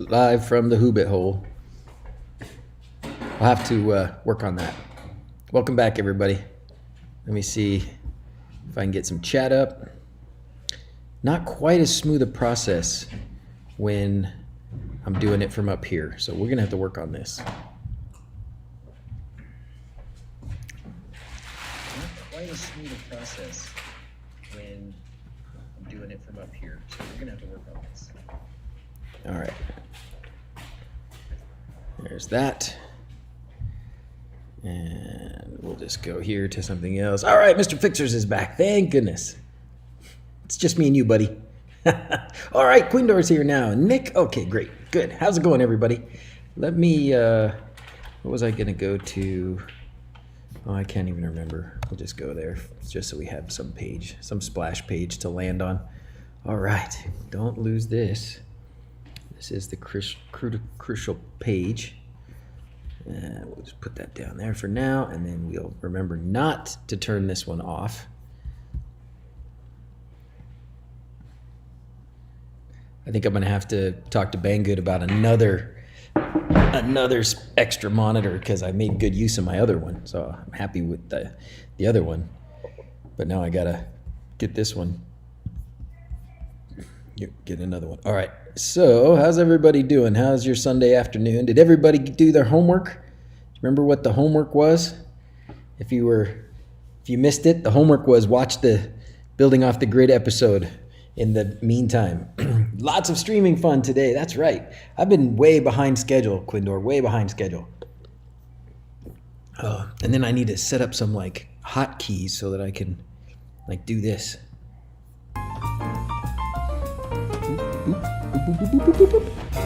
live from the Hobbit hole. I'll have to work on that. Welcome back, everybody. Let me see if I can get some chat up. Not quite as smooth a process when I'm doing it from up here, so we're gonna have to work on this. Not quite as smooth a process when I'm doing it from up here, so we're gonna have to work on this. All right. There's that. And we'll just go here to something else. All right, Mr. Fixers is back. Thank goodness. It's just me and you, buddy. All right, Quindor's here now. Nick, okay, great, good. How's it going, everybody? Let me, what was I gonna go to? Oh, I can't even remember. We'll just go there, just so we have some page, some splash page to land on. All right, don't lose this. This is the crucial page. And we'll just put that down there for now, and then we'll remember not to turn this one off. I think I'm gonna have to talk to Banggood about another extra monitor because I made good use of my other one. So I'm happy with the other one, but now I gotta get this one. Get another one. All right. So how's everybody doing? How's your Sunday afternoon? Did everybody do their homework? Remember what the homework was? If you missed it, the homework was watch the Building Off the Grid episode. In the meantime, lots of streaming fun today. That's right. I've been way behind schedule, Quindor, way behind schedule. And then I need to set up some like hotkeys so that I can like do this.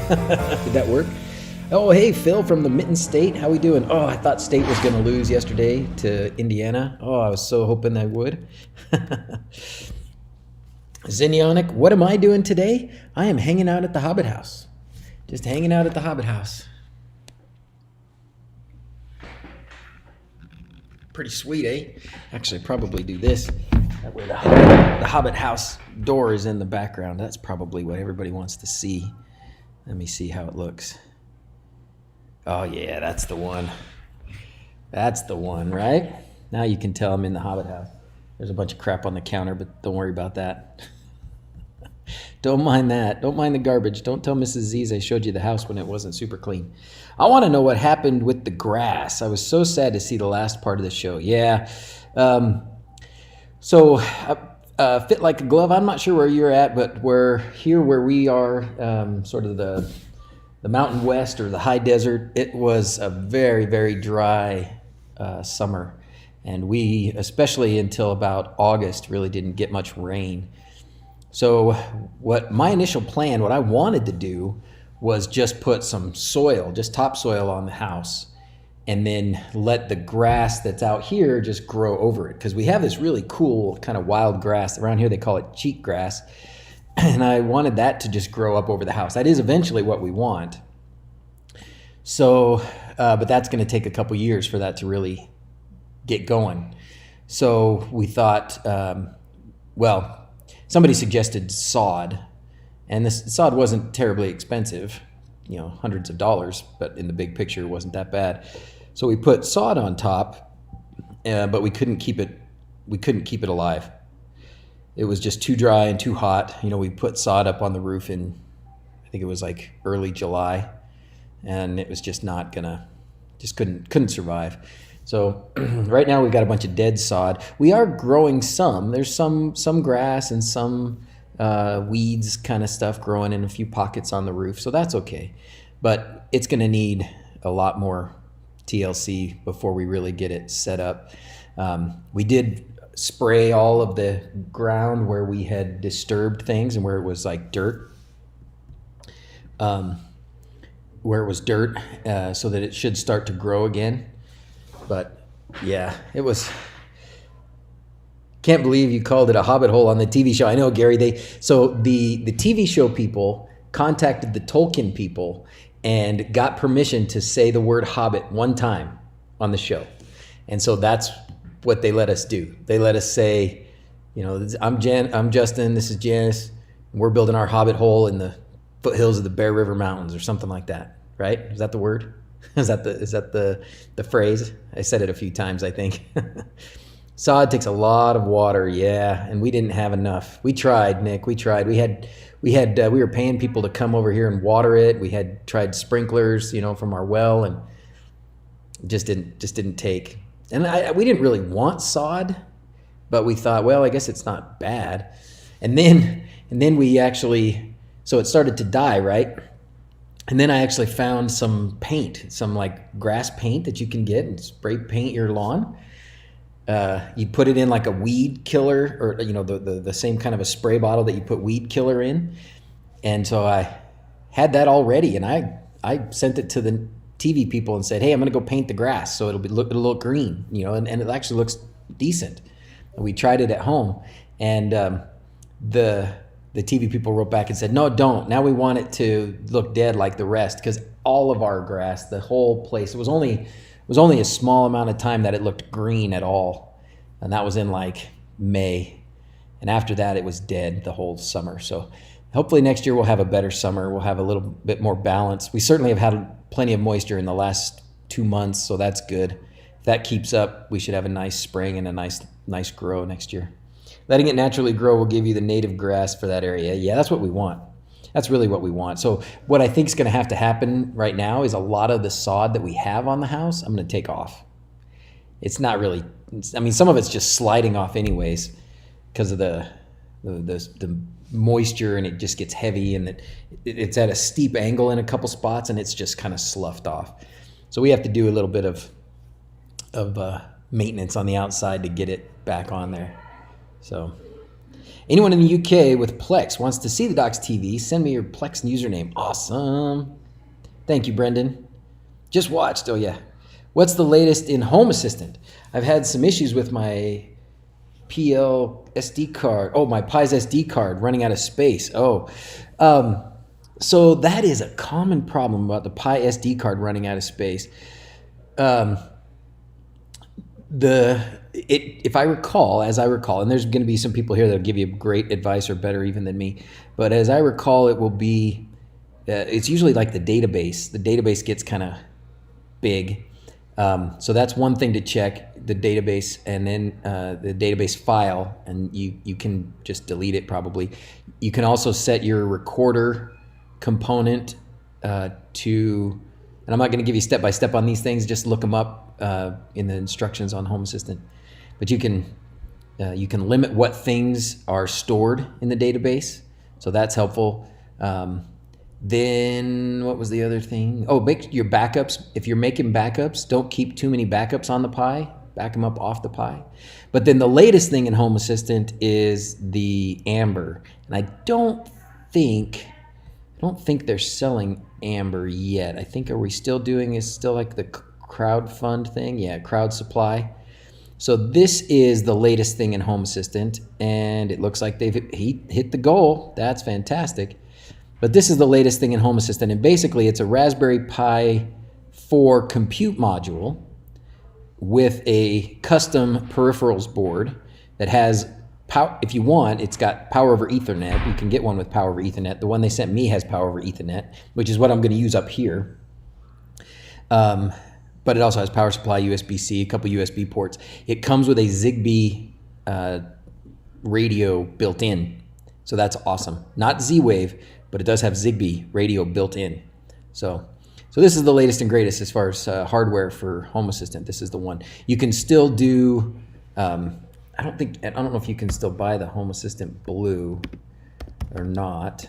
Did that work? Oh, hey, Phil from the Mitten State. How we doing? Oh, I thought State was going to lose yesterday to Indiana. Oh, I was so hoping they would. Zynionic, what am I doing today? I am hanging out at the Hobbit House. Just hanging out at the Hobbit House. Pretty sweet, eh? Actually, probably do this. That way the Hobbit House door is in the background. That's probably what everybody wants to see. Let me see how it looks. Oh yeah, that's the one. That's the one, right? Now you can tell I'm in the Hobbit House. There's a bunch of crap on the counter, but don't worry about that. Don't mind that. Don't mind the garbage. Don't tell Mrs. Z's I showed you the house when it wasn't super clean. I want to know what happened with the grass. I was so sad to see the last part of the show. Yeah. So fit like a glove. I'm not sure where you're at, but we're here where we are, sort of the Mountain West or the high desert. It was a very, very dry summer. And we, especially until about August, really didn't get much rain. So what my initial plan, what I wanted to do was just put some soil, just topsoil on the house, and then let the grass that's out here just grow over it. Because we have this really cool kind of wild grass. Around here they call it cheat grass. And I wanted that to just grow up over the house. That is eventually what we want. So, but that's going to take a couple years for that to really get going. So we thought, well, somebody suggested sod, and this sod wasn't terribly expensive, you know, hundreds of dollars, but in the big picture it wasn't that bad. So we put sod on top, but we couldn't keep it alive. It was just too dry and too hot. You know, we put sod up on the roof in, I think it was like early July, and it was just not gonna, just couldn't survive. So right now we've got a bunch of dead sod. We are growing some. There's some grass and some weeds kind of stuff growing in a few pockets on the roof, so that's okay. But it's going to need a lot more TLC before we really get it set up. We did spray all of the ground where we had disturbed things and where it was like dirt. Where it was dirt, so that it should start to grow again. But yeah, it was, can't believe you called it a Hobbit hole on the TV show. I know, Gary, so the TV show people contacted the Tolkien people and got permission to say the word Hobbit one time on the show. And so that's what they let us do. They let us say, you know, I'm Justin, this is Janice, and we're building our Hobbit hole in the foothills of the Bear River Mountains or something like that, right? Is that the word? Is that the phrase? I said it a few times, I think. Sod takes a lot of water, yeah, and we didn't have enough. We tried, Nick. We tried. We were paying people to come over here and water it. We had tried sprinklers, from our well, and just didn't take. And we didn't really want sod, but we thought, well, I guess it's not bad. And then we actually, so it started to die, right? And then I actually found some paint, some like grass paint that you can get and spray paint your lawn. You put it in like a weed killer, or the same kind of a spray bottle that you put weed killer in. And so I had that already, and I sent it to the TV people and said, hey, I'm going to go paint the grass so it'll look green, and it actually looks decent. And we tried it at home, and the TV people wrote back and said, no, don't. Now we want it to look dead like the rest, because all of our grass, the whole place, it was only a small amount of time that it looked green at all. And that was in like May. And after that, it was dead the whole summer. So hopefully next year we'll have a better summer. We'll have a little bit more balance. We certainly have had plenty of moisture in the last 2 months, so that's good. If that keeps up, we should have a nice spring and a nice grow next year. Letting it naturally grow will give you the native grass for that area. Yeah, that's what we want. That's really what we want. So what I think is going to have to happen right now is a lot of the sod that we have on the house, I'm going to take off. It's not really, some of it's just sliding off anyways because of the moisture, and it just gets heavy, and it's at a steep angle in a couple spots, and it's just kind of sloughed off. So we have to do a little bit of maintenance on the outside to get it back on there. So anyone in the UK with Plex wants to see the Docs TV, send me your Plex username. Awesome. Thank you, Brendan. Just watched. Oh, yeah. What's the latest in Home Assistant? I've had some issues with my PL SD card. Oh, my Pi's SD card running out of space. Oh, so that is a common problem about the Pi SD card running out of space. If I recall, and there's going to be some people here that'll give you great advice or better even than me, but as I recall, it will be, it's usually like the database. The database gets kind of big. So that's one thing to check, the database, and then the database file, and you can just delete it probably. You can also set your recorder component to, and I'm not going to give you step-by-step on these things, just look them up in the instructions on Home Assistant. But you can limit what things are stored in the database, so that's helpful. Then what was the other thing? Oh, make your backups. If you're making backups, don't keep too many backups on the Pi. Back them up off the Pi. But then the latest thing in Home Assistant is the Amber, and I don't think they're selling Amber yet. I think, are we still doing, is still like the crowdfund thing? Yeah, crowd supply. So this is the latest thing in Home Assistant, and it looks like they've hit the goal. That's fantastic. But this is the latest thing in Home Assistant, and basically it's a Raspberry Pi 4 compute module with a custom peripherals board that has power. If you want, it's got power over Ethernet. You can get one with power over Ethernet. The one they sent me has power over Ethernet, which is what I'm going to use up here. But it also has power supply, USB-C, a couple USB ports. It comes with a Zigbee radio built in, so that's awesome. Not Z-Wave, but it does have Zigbee radio built in. So this is the latest and greatest as far as hardware for Home Assistant. This is the one. You can still do, I don't know if you can still buy the Home Assistant Blue or not.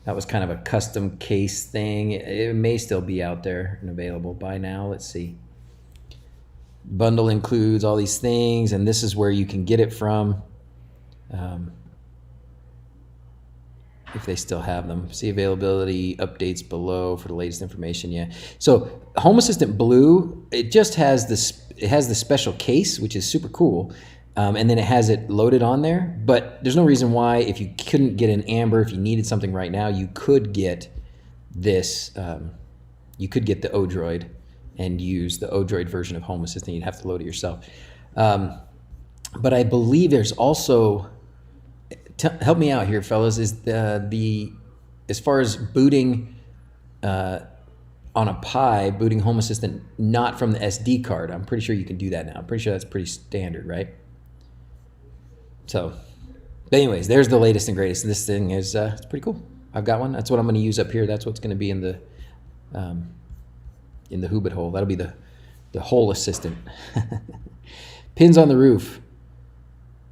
That was kind of a custom case thing. It may still be out there and available by now. Let's see. Bundle includes all these things, and this is where you can get it from. If they still have them. See availability updates below for the latest information. Yeah. So Home Assistant Blue, it just has this, it has the special case, which is super cool. And then it has it loaded on there, but there's no reason why, if you couldn't get an Amber, if you needed something right now, you could get this, you could get the Odroid and use the Odroid version of Home Assistant. You'd have to load it yourself. But I believe there's also, help me out here, fellas, is the as far as booting on a Pi, booting Home Assistant not from the SD card, I'm pretty sure you can do that now. I'm pretty sure that's pretty standard, right? So, but anyways, there's the latest and greatest. This thing is it's pretty cool. I've got one. That's what I'm going to use up here. That's what's going to be in the Hobbit hole. That'll be the hole assistant. Pins on the roof.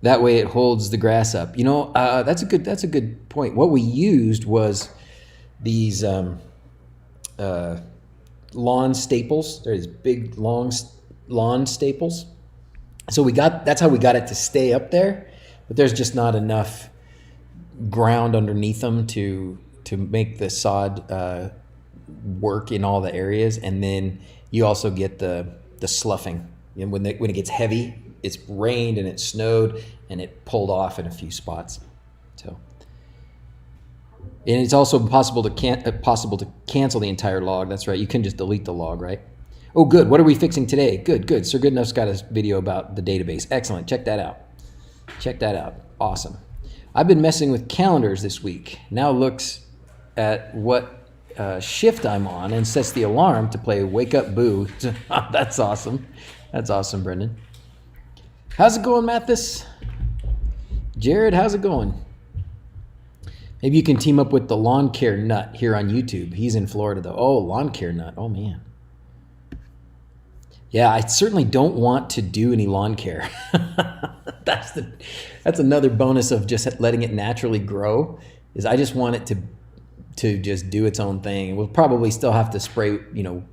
That way it holds the grass up. You know, that's a good point. What we used was these lawn staples. There's big long lawn staples. So that's how we got it to stay up there. But there's just not enough ground underneath them to make the sod work in all the areas. And then you also get the sloughing. And when it gets heavy, it's rained and it snowed and it pulled off in a few spots. So, and it's also possible to cancel the entire log. That's right. You can just delete the log, right? Oh, good. What are we fixing today? Good. Sir Goodenough's got a video about the database. Excellent. Check that out. Awesome. I've been messing with calendars this week. Now looks at what shift I'm on and sets the alarm to play Wake Up Boo. That's awesome. That's awesome, Brendan. How's it going, Mathis? Jared, how's it going? Maybe you can team up with the Lawn Care Nut here on YouTube. He's in Florida, though. Oh, Lawn Care Nut. Oh, man. Yeah, I certainly don't want to do any lawn care. That's another bonus of just letting it naturally grow, is I just want it to just do its own thing. We'll probably still have to spray,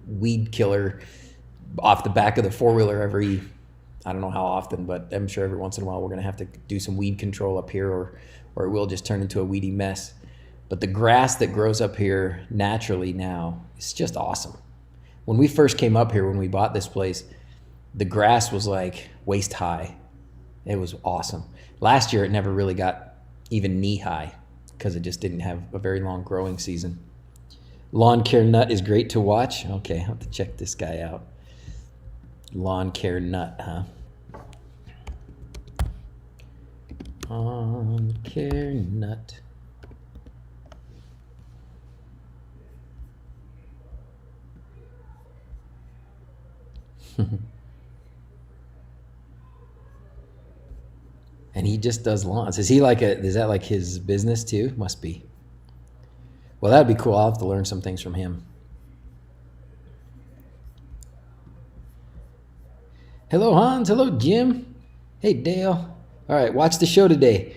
weed killer off the back of the four-wheeler every, I don't know how often, but I'm sure every once in a while we're going to have to do some weed control up here, or it will just turn into a weedy mess. But the grass that grows up here naturally now is just awesome. When we first came up here, when we bought this place, the grass was like waist high. It was awesome. Last year, it never really got even knee high because it just didn't have a very long growing season. Lawn Care Nut is great to watch. Okay, I'll have to check this guy out. Lawn Care Nut, huh? Lawn Care Nut. And he just does lawns. Is that like his business too? Must be. Well, that'd be cool. I'll have to learn some things from him. Hello, Hans. Hello, Jim. Hey, Dale. All right, watch the show today.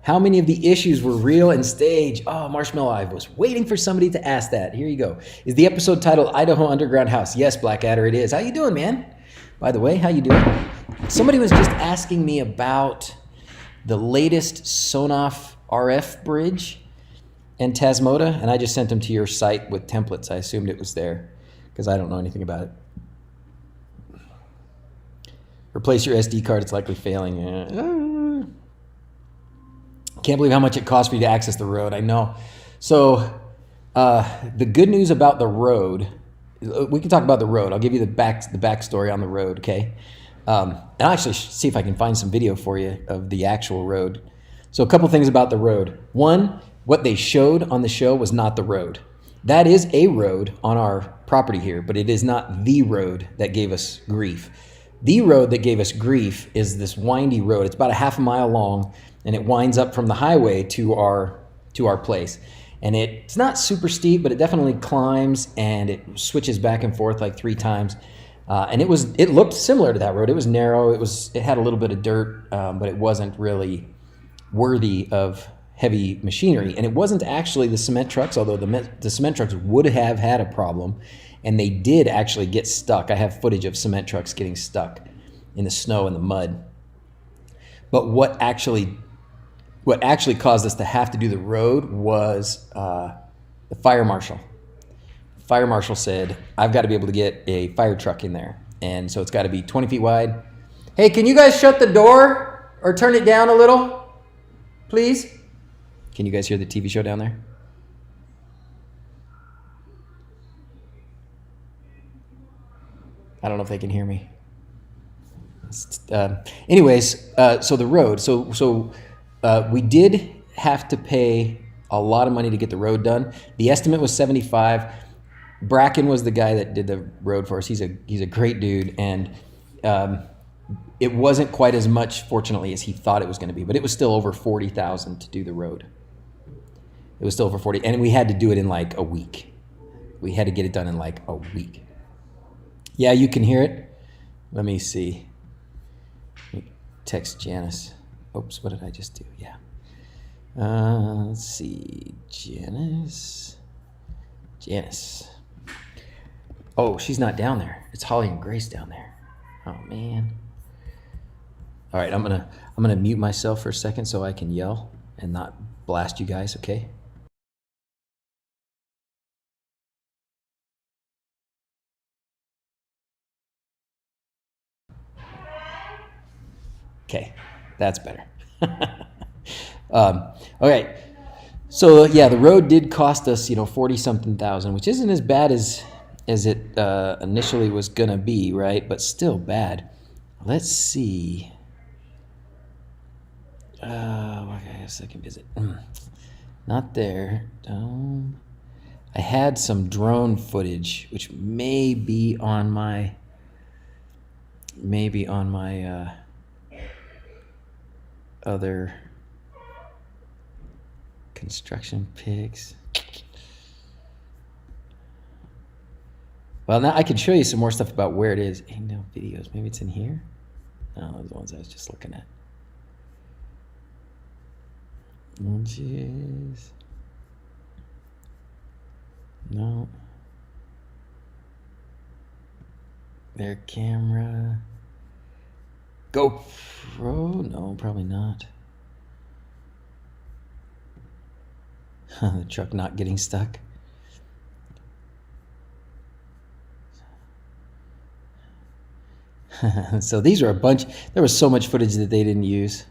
How many of the issues were real and staged? Oh, Marshmallow, I was waiting for somebody to ask that. Here you go. Is the episode titled Idaho Underground House? Yes, Blackadder, it is. How you doing, man? By the way, how you doing? Somebody was just asking me about the latest Sonoff RF bridge and Tasmota, and I just sent them to your site with templates. I assumed it was there because I don't know anything about it. Replace your SD card, it's likely failing. Can't believe how much it costs for you to access the road. I know. So the good news about the road, we can talk about the road. I'll give you the backstory on the road, okay? And I'll actually see if I can find some video for you of the actual road. So a couple things about the road. One, what they showed on the show was not the road. That is a road on our property here, but it is not the road that gave us grief. The road that gave us grief is this windy road. It's about a half a mile long, and it winds up from the highway to our place. And it's not super steep, but it definitely climbs, and it switches back and forth like 3 times. And it looked similar to that road. It was narrow. It had a little bit of dirt, but it wasn't really worthy of heavy machinery. And it wasn't actually the cement trucks, although the cement trucks would have had a problem, and they did actually get stuck. I have footage of cement trucks getting stuck in the snow and the mud. But what actually caused us to have to do the road was the fire marshal. Fire marshal said, I've got to be able to get a fire truck in there. And so it's got to be 20 feet wide. Hey, can you guys shut the door or turn it down a little, please? Can you guys hear the TV show down there? I don't know if they can hear me. Anyways, so the road. So we did have to pay a lot of money to get the road done. The estimate was 75. Bracken was the guy that did the road for us. He's a great dude, and it wasn't quite as much, fortunately, as he thought it was going to be, but it was still over $40,000 to do the road. It was still over 40, and we had to do it in like a week. We had to get it done in like a week. Yeah, you can hear it. Let me see. Let me text Janice. Oops, what did I just do? Yeah. Let's see. Janice. Oh, she's not down there. It's Holly and Grace down there. Oh man. All right, I'm gonna mute myself for a second so I can yell and not blast you guys, okay? Okay, that's better. Okay, so yeah, the road did cost us, 40-something thousand, which isn't as bad as it initially was gonna be, right? But still bad. Let's see. Okay, second visit. Not there. I had some drone footage, which may be on my other construction pics. Well, now I can show you some more stuff about where it is. Ain't no videos. Maybe it's in here. No, those are the ones I was just looking at. Oh, jeez. No. Their camera. GoPro? No, probably not. The truck not getting stuck. So these are a bunch. There was so much footage that they didn't use.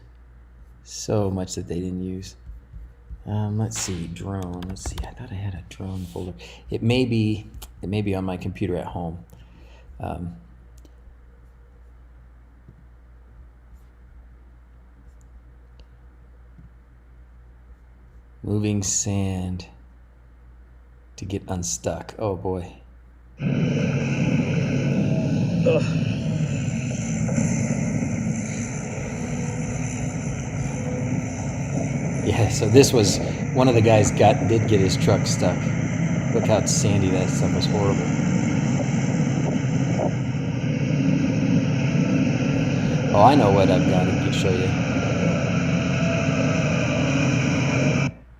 So much that they didn't use. Let's see, drone. Let's see. I thought I had a drone folder. It may be on my computer at home. Moving sand to get unstuck. Oh boy. Ugh. Yeah, so this was one of the guys did get his truck stuck. Look how sandy that stuff was. Horrible. Oh, I know what I've got to show you.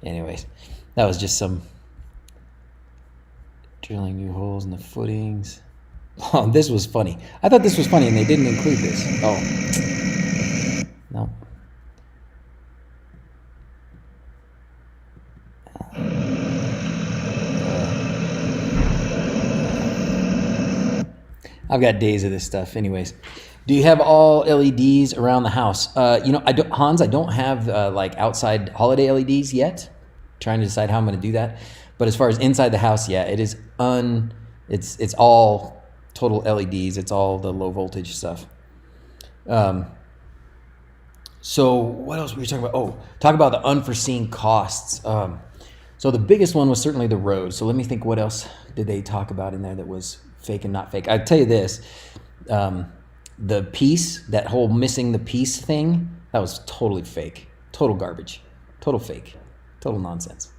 Anyways, that was just some drilling new holes in the footings. Oh, this was funny. I thought this was funny and they didn't include this. Oh, no. I've got days of this stuff. Anyways, do you have all LEDs around the house? Hans, I don't have like outside holiday LEDs yet. Trying to decide how I'm going to do that. But as far as inside the house, yeah, it is it's all total LEDs. It's all the low voltage stuff. So what else were we talking about? Oh, talk about the unforeseen costs. So the biggest one was certainly the road. So let me think, what else did they talk about in there that was fake and not fake? I'd tell you this, the piece, that whole missing the piece thing, that was totally fake, total garbage, total fake, total nonsense.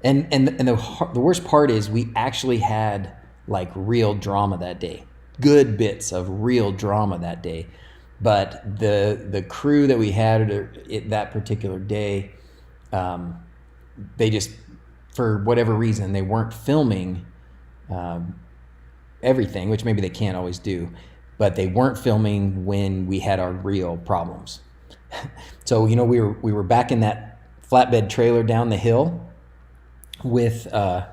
And the worst part is we actually had like real drama that day, good bits of real drama that day. But the crew that we had that particular day, they just, for whatever reason, they weren't filming everything, which maybe they can't always do, but they weren't filming when we had our real problems. So, we were back in that flatbed trailer down the hill with some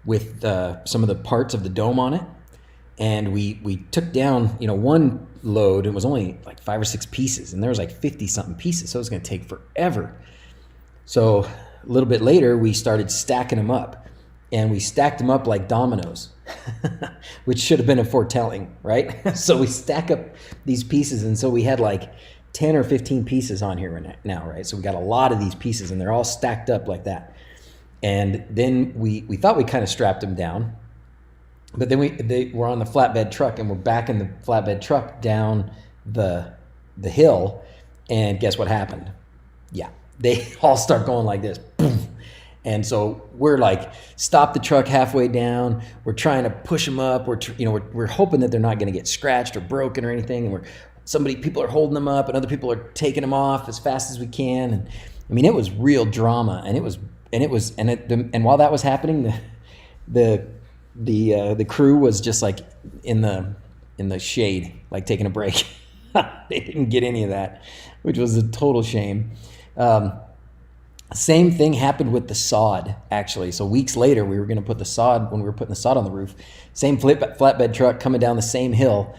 of the parts of the dome on it. And we took down, one load. It was only like 5 or 6 pieces, and there was like 50 something pieces. So it was going to take forever. So a little bit later, we started stacking them up, and we stacked them up like dominoes, which should have been a foretelling, right? So we stack up these pieces. And so we had like 10 or 15 pieces on here right now, right? So we got a lot of these pieces, and they're all stacked up like that. And then we thought we kind of strapped them down, but then they were on the flatbed truck, and we're back in the flatbed truck down the hill, and guess what happened? Yeah, they all start going like this. Boom. And so we're like, stop the truck halfway down. We're trying to push them up. We're hoping that they're not going to get scratched or broken or anything. And people are holding them up, and other people are taking them off as fast as we can. And I mean, it was real drama, and while that was happening, the crew was just like in the shade, like taking a break. They didn't get any of that, which was a total shame. Same thing happened with the sod, actually. So weeks later, we were going to put the sod, when we were putting the sod on the roof, same flatbed truck coming down the same hill.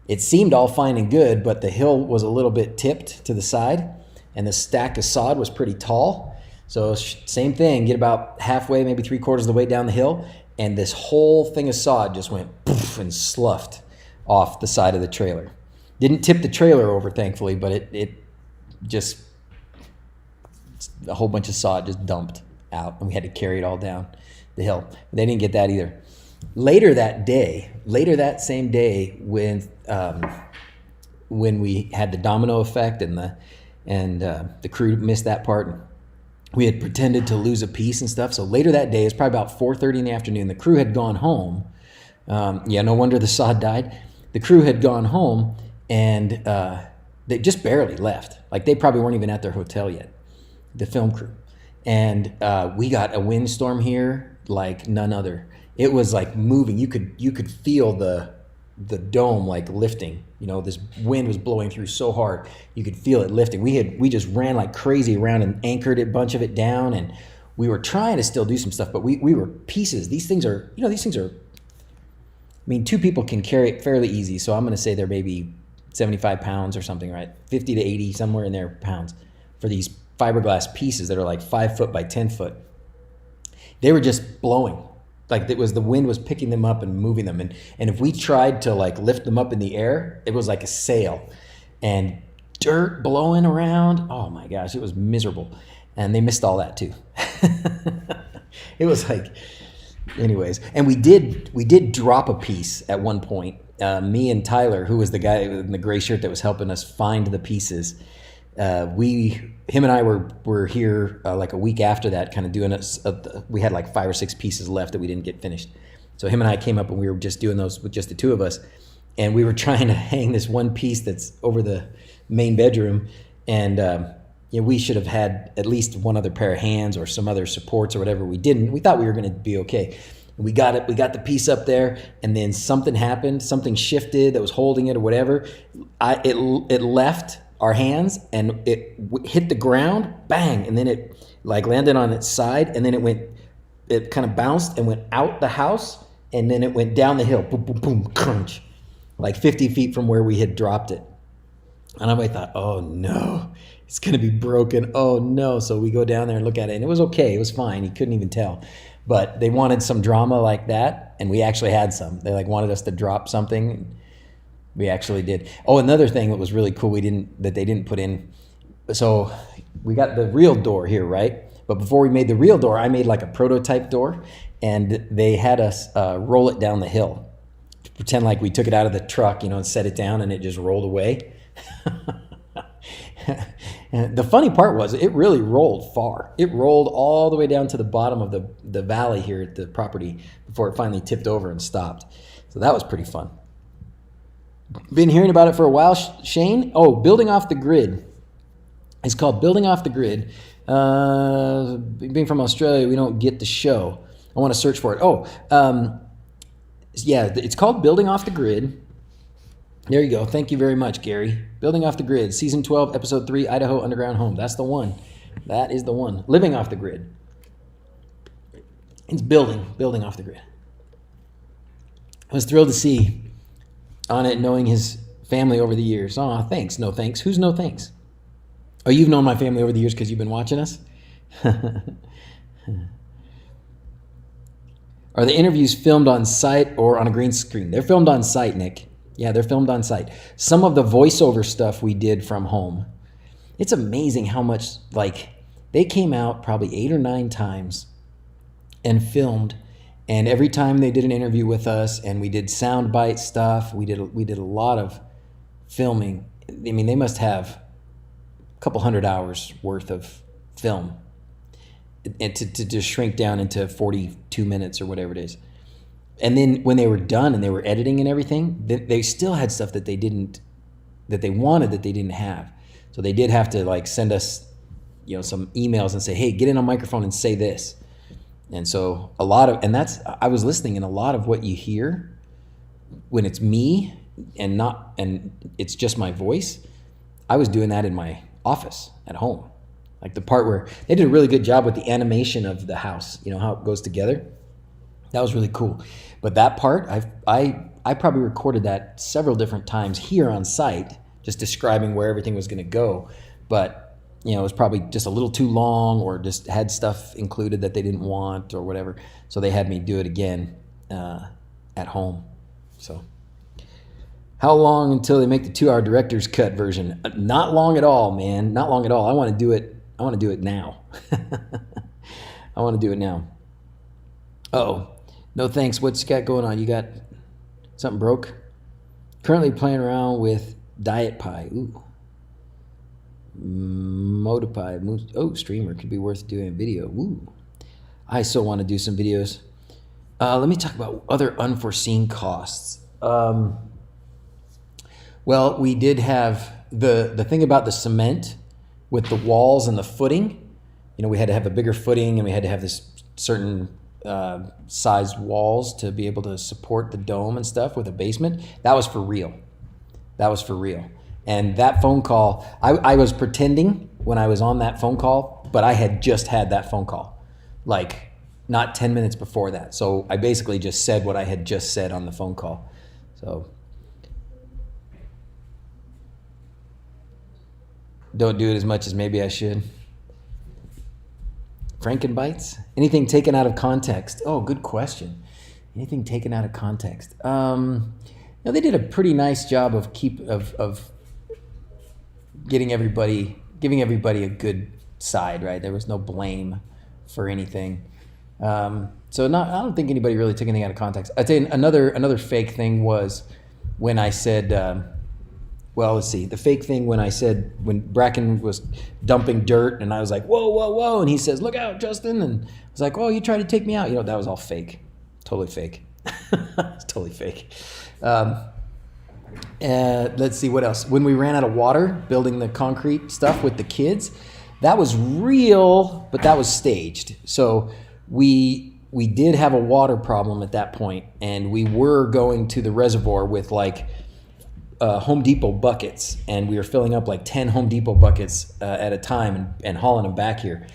It seemed all fine and good, but the hill was a little bit tipped to the side, and the stack of sod was pretty tall. So same thing, get about halfway, maybe 3/4 of the way down the hill, and this whole thing of sod just went poof and sloughed off the side of the trailer. Didn't tip the trailer over, thankfully, but it just, a whole bunch of sod just dumped out, and we had to carry it all down the hill. They didn't get that either. Later that same day, when we had the domino effect and the crew missed that part, we had pretended to lose a piece and stuff. So later that day, it's probably about 4:30 in the afternoon. The crew had gone home. No wonder the sod died. The crew had gone home, and they just barely left. Like, they probably weren't even at their hotel yet, the film crew. And we got a windstorm here like none other. It was like moving. You could feel the dome like lifting. This wind was blowing through so hard, you could feel it lifting. We just ran like crazy around and anchored a bunch of it down, and we were trying to still do some stuff, but we were pieces. These things are, I mean, 2 people can carry it fairly easy. So I'm going to say they're maybe 75 pounds or something, right? 50 to 80, somewhere in there, pounds for these fiberglass pieces that are like 5 foot by 10 foot. They were just blowing. Like, the wind was picking them up and moving them. And if we tried to like lift them up in the air, it was like a sail, and dirt blowing around. Oh my gosh, it was miserable. And they missed all that too. It was like, anyways. And we did drop a piece at one point. Me and Tyler, who was the guy in the gray shirt that was helping us find the pieces, him and I were here like a week after that, kind of doing we had like 5 or 6 pieces left that we didn't get finished. So him and I came up, and we were just doing those with just the 2 of us, and we were trying to hang this one piece that's over the main bedroom, and we should have had at least one other pair of hands or some other supports or whatever. We didn't. We thought we were going to be okay. We got it. We got the piece up there, and then something happened. Something shifted that was holding it or whatever. It left our hands, and it hit the ground, bang, and then it like landed on its side, and then it kind of bounced and went out the house, and then it went down the hill, boom, boom, boom, crunch, like 50 feet from where we had dropped it. And I thought, oh no, it's gonna be broken. Oh no. So we go down there and look at it, and it was okay. It was fine. You couldn't even tell. But they wanted some drama like that, and we actually had some. They like wanted us to drop something. We actually did. Oh, another thing that was really cool that they didn't put in. So we got the real door here, right? But before we made the real door, I made like a prototype door, and they had us roll it down the hill. Pretend like we took it out of the truck, and set it down, and it just rolled away. And the funny part was, it really rolled far. It rolled all the way down to the bottom of the valley here at the property before it finally tipped over and stopped. So that was pretty fun. Been hearing about it for a while, Shane. Oh, Building Off the Grid. It's called Building Off the Grid. Being from Australia, we don't get the show. I want to search for it. It's called Building Off the Grid. There you go. Thank you very much, Gary. Building Off the Grid, Season 12, Episode 3, Idaho Underground Home. That's the one. That is the one. Living Off the Grid. It's building off the grid. I was thrilled to see on it, knowing his family over the years. Oh, thanks. No thanks. Who's no thanks? Oh, you've known my family over the years because you've been watching us? Are the interviews filmed on site or on a green screen? They're filmed on site, Nick. Yeah, they're filmed on site. Some of the voiceover stuff we did from home. It's amazing how much, like, they came out probably 8 or 9 times and filmed, and every time they did an interview with us, and we did soundbite stuff. We did a lot of filming. I mean, they must have a couple hundred hours worth of film, and to just shrink down into 42 minutes or whatever it is. And then when they were done and they were editing and everything, they still had stuff that they wanted that they didn't have. So they did have to like send us, some emails and say, hey, get in a microphone and say this. And so I was listening, and a lot of what you hear when it's me and it's just my voice, I was doing that in my office at home. Like the part where they did a really good job with the animation of the house, how it goes together. That was really cool. But that part, I probably recorded that several different times here on site, just describing where everything was going to go. But it was probably just a little too long, or just had stuff included that they didn't want or whatever. So they had me do it again at home. So how long until they make the 2-hour director's cut version? Not long at all, man. Not long at all. I want to do it now. I want to do it now. Uh-oh. No thanks. What's you got going on? You got something broke? Currently playing around with Diet Pie. Ooh. Modipie. Oh, streamer. Could be worth doing a video. Ooh. I still want to do some videos. Let me talk about other unforeseen costs. Well, we did have the thing about the cement with the walls and the footing. We had to have a bigger footing, and we had to have this certain size walls to be able to support the dome and stuff with a basement. That was for real. And that phone call, I was pretending when I was on that phone call, but I had just had that phone call, like not 10 minutes before that. So I basically just said what I had just said on the phone call. So don't do it as much as maybe I should. Frankenbites? Anything taken out of context? Oh, good question. Anything taken out of context? They did a pretty nice job of giving everybody a good side, right? There was no blame for anything. I don't think anybody really took anything out of context. I'd say another fake thing was when I said, let's see. The fake thing when Bracken was dumping dirt, and I was like, whoa, whoa, whoa. And he says, look out, Justin. And I was like, oh, you tried to take me out. That was all fake. Totally fake. It's totally fake. Let's see what else. When we ran out of water building the concrete stuff with the kids, that was real, but that was staged. So we did have a water problem at that point, and we were going to the reservoir with like Home Depot buckets, and we were filling up like 10 Home Depot buckets at a time and hauling them back here.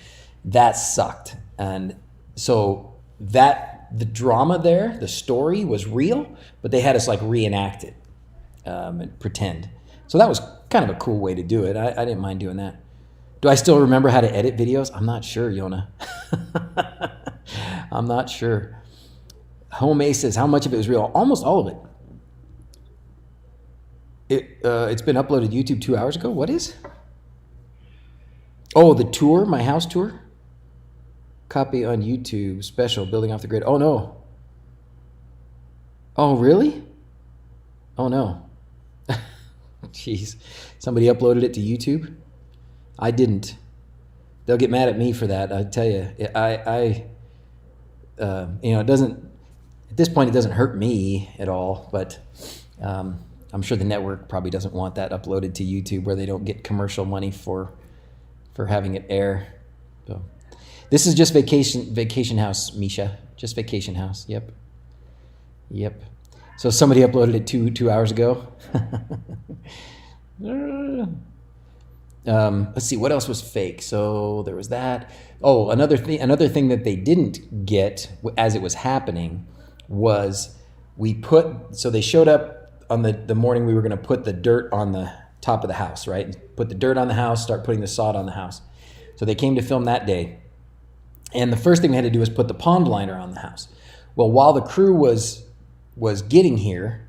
That sucked. And so the drama there, the story was real, but they had us like reenact it and pretend. So that was kind of a cool way to do it. I didn't mind doing that. Do I still remember how to edit videos? I'm not sure, Yona. I'm not sure. Home Ace says, how much of it was real? Almost all of it. It's been uploaded to YouTube 2 hours ago. What is? Oh, the tour, my house tour. Copy on YouTube, special, building off the grid. Oh, no. Oh, really? Oh, no. Jeez. Somebody uploaded it to YouTube? I didn't. They'll get mad at me for that. I tell you, it doesn't, at this point, it doesn't hurt me at all, but I'm sure the network probably doesn't want that uploaded to YouTube where they don't get commercial money for having it air. So this is just vacation house, Misha. Just vacation house. Yep. So somebody uploaded it 2 hours ago. Let's see, what else was fake? So there was that. Oh, another thing that they didn't get as it was happening was so they showed up on the morning we were going to put the dirt on the top of the house, right? Put the dirt on the house, start putting the sod on the house. So they came to film that day. And the first thing they had to do was put the pond liner on the house. Well, while the crew was getting here,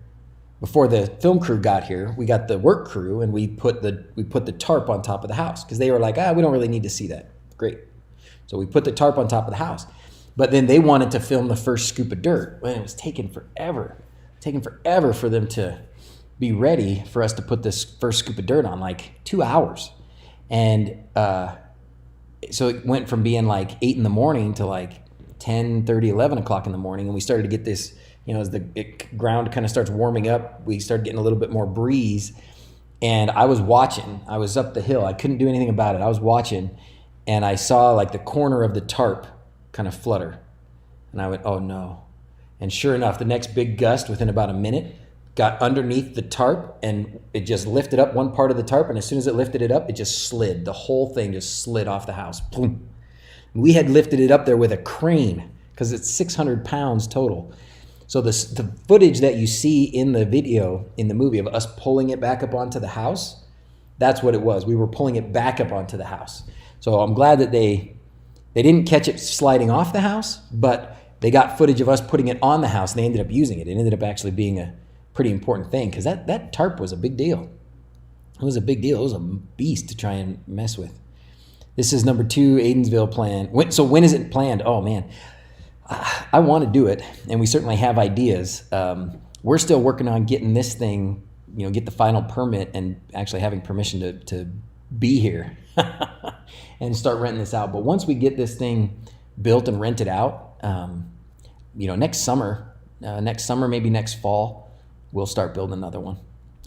before the film crew got here, we got the work crew and we put the tarp on top of the house because they were like, we don't really need to see that. Great. So we put the tarp on top of the house. But then they wanted to film the first scoop of dirt. Well, it was taking forever for them to be ready for us to put this first scoop of dirt on, like 2 hours. And so it went from being like 8 in the morning to like 10, 30, 11 o'clock in the morning. And we started to get this, as the ground kind of starts warming up, we started getting a little bit more breeze. And I was watching. I was up the hill. I couldn't do anything about it. I was watching, and I saw like the corner of the tarp kind of flutter. And I went, oh no. And sure enough, the next big gust within about a minute got underneath the tarp, and it just lifted up one part of the tarp. And as soon as it lifted it up, it just slid. The whole thing just slid off the house. Boom. We had lifted it up there with a crane because it's 600 pounds total. So the footage that you see in the video, in the movie, of us pulling it back up onto the house, that's what it was. We were pulling it back up onto the house. So I'm glad that they didn't catch it sliding off the house, but they got footage of us putting it on the house, and they ended up using it. It ended up actually being a pretty important thing because that tarp was a big deal. It was a big deal. It was a beast to try and mess with. This is number 2, Aidensville plan. So when is it planned? Oh, man. I want to do it, and we certainly have ideas. We're still working on getting this thing, get the final permit and actually having permission to be here and start renting this out. But once we get this thing built and rented out, next summer, maybe next fall, we'll start building another one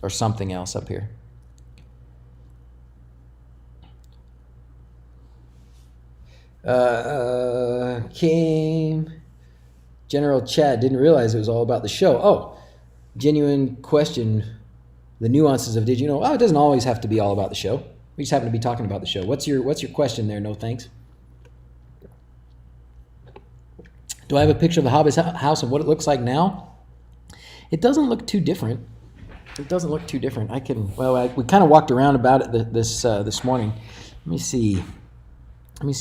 or something else up here. Came general chat, didn't realize it was all about the show. Oh, genuine question, the nuances of did you know? Oh, it doesn't always have to be all about the show. We just happen to be talking about the show. What's your question there? No thanks. Do I have a picture of the Hobbit house and what it looks like now? It doesn't look too different. We kind of walked around about it this morning. Let me see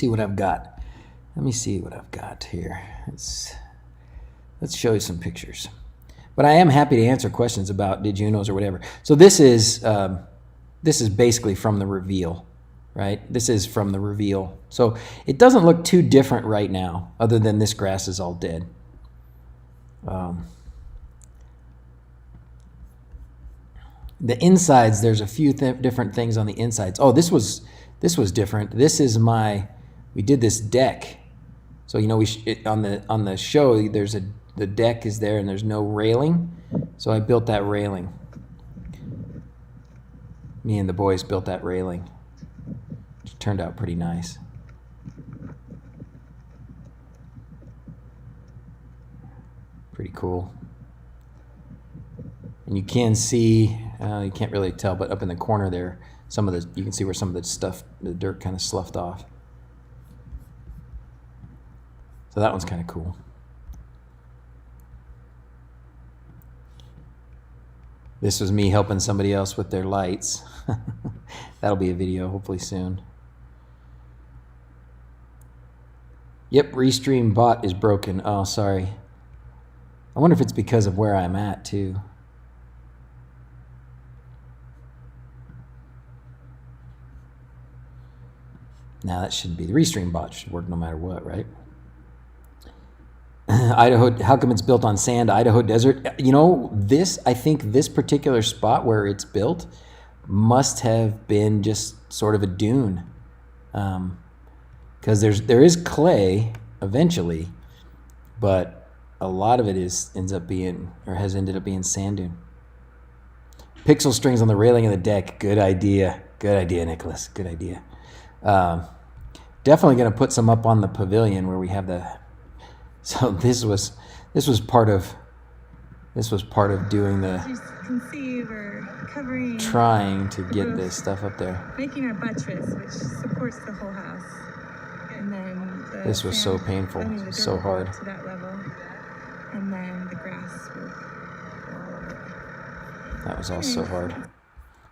what I've got. Let me see what I've got here. Let's show you some pictures. But I am happy to answer questions about did you knows or whatever. So this is basically from the reveal, right? This is from the reveal. So it doesn't look too different right now, other than this grass is all dead. The insides, there's a few different things on the insides. Oh, this was different. We did this deck. So on the show the deck is there and there's no railing. So I built that railing. Me and the boys built that railing. It turned out pretty nice. Pretty cool. And you can see, you can't really tell, but up in the corner there, you can see where some of the dirt kind of sloughed off. So that one's kind of cool. This was me helping somebody else with their lights. That'll be a video hopefully soon. Yep, Restream bot is broken. Oh, sorry. I wonder if it's because of where I'm at too. Now that shouldn't be. The Restream bot should work no matter what, right? Idaho, how come it's built on sand? Idaho desert. I think this particular spot where it's built must have been just sort of a dune. Because there is clay eventually, but a lot of it has ended up being sand dune. Pixel strings on the railing of the deck. Good idea. Good idea, Nicholas. Good idea. Definitely going to put some up on the pavilion where we have the. So this was part of doing trying to get this stuff up there. Making our buttress, which supports the whole house, and then this was so painful, so hard. To that level, and then the grass will go all over it. That was all so hard.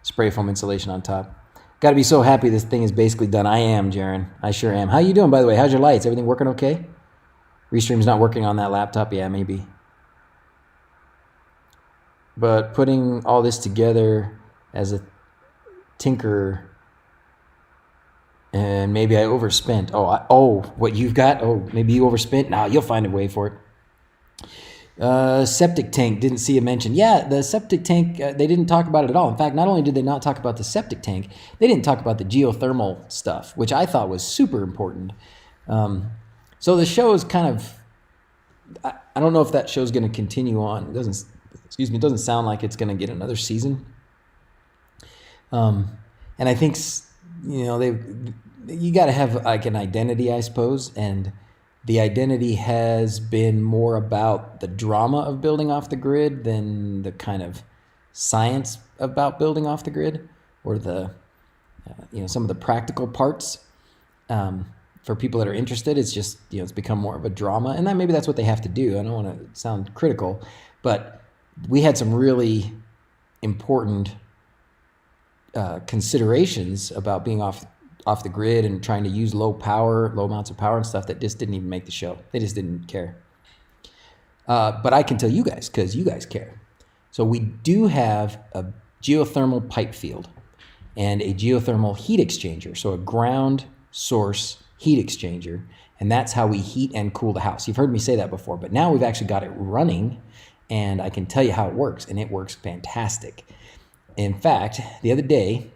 Spray foam insulation on top. Got to be so happy this thing is basically done. I am, Jaron. I sure am. How you doing, by the way? How's your lights? Everything working okay? Restream's not working on that laptop? Yeah, maybe. but putting all this together as a tinkerer, and maybe I overspent. What you've got? Oh, maybe you overspent. Nah, you'll find a way for it. Septic tank, didn't see a mention. Yeah, the septic tank, they didn't talk about it at all. In fact, not only did they not talk about the septic tank, they didn't talk about the geothermal stuff, which I thought was super important. So the show is kind of, I don't know if that show's going to continue on. It doesn't sound like it's going to get another season. And I think, you got to have like an identity, I suppose, and the identity has been more about the drama of building off the grid than the kind of science about building off the grid, or the some of the practical parts. For people that are interested, it's just it's become more of a drama, and maybe that's what they have to do. I don't want to sound critical, but we had some really important considerations about being off the grid and trying to use low amounts of power and stuff that just didn't even make the show. They just didn't care. But I can tell you guys, because you guys care. So we do have a geothermal pipe field and a geothermal heat exchanger. So a ground source heat exchanger. And that's how we heat and cool the house. You've heard me say that before, but now we've actually got it running, and I can tell you how it works, and it works fantastic. In fact, the other day,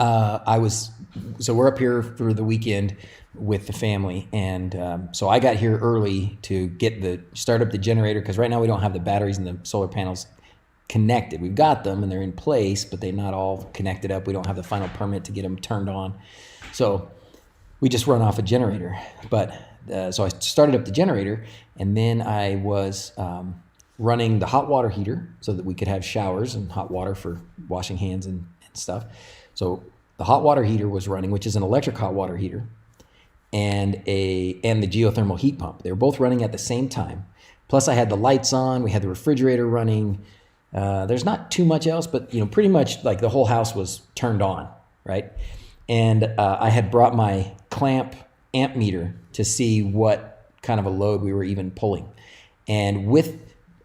we're up here for the weekend with the family, and so I got here early to start up the generator, because right now we don't have the batteries and the solar panels connected. We've got them and they're in place, but they're not all connected up. We don't have the final permit to get them turned on, so we just run off a generator. But so I started up the generator, and then I was running the hot water heater so that we could have showers and hot water for washing hands and stuff. So the hot water heater was running, which is an electric hot water heater, and the geothermal heat pump. They were both running at the same time. Plus I had the lights on, we had the refrigerator running. There's not too much else, but pretty much like the whole house was turned on, right? And I had brought my clamp amp meter to see what kind of a load we were even pulling. And with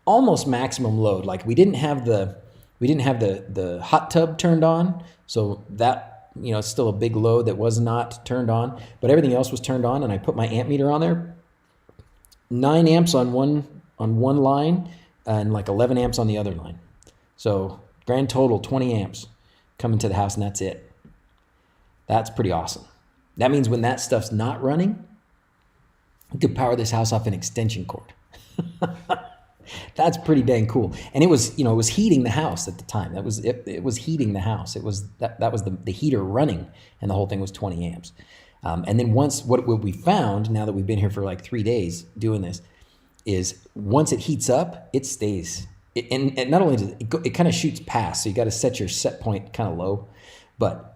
almost maximum load, like we didn't have the hot tub turned on, so that it's still a big load that was not turned on, but everything else was turned on, and I put my amp meter on there. 9 amps on one line and like 11 amps on the other line. So grand total 20 amps coming to the house, and that's it. That's pretty awesome. That means when that stuff's not running, you could power this house off an extension cord. That's pretty dang cool. And it was, it was heating the house at the time. That was it was heating the house. It was that was the heater running, and the whole thing was 20 amps. And then what we found, now that we've been here for like 3 days doing this, is once it heats up, it stays. And not only does it kind of shoots past, so you got to set your set point kind of low, but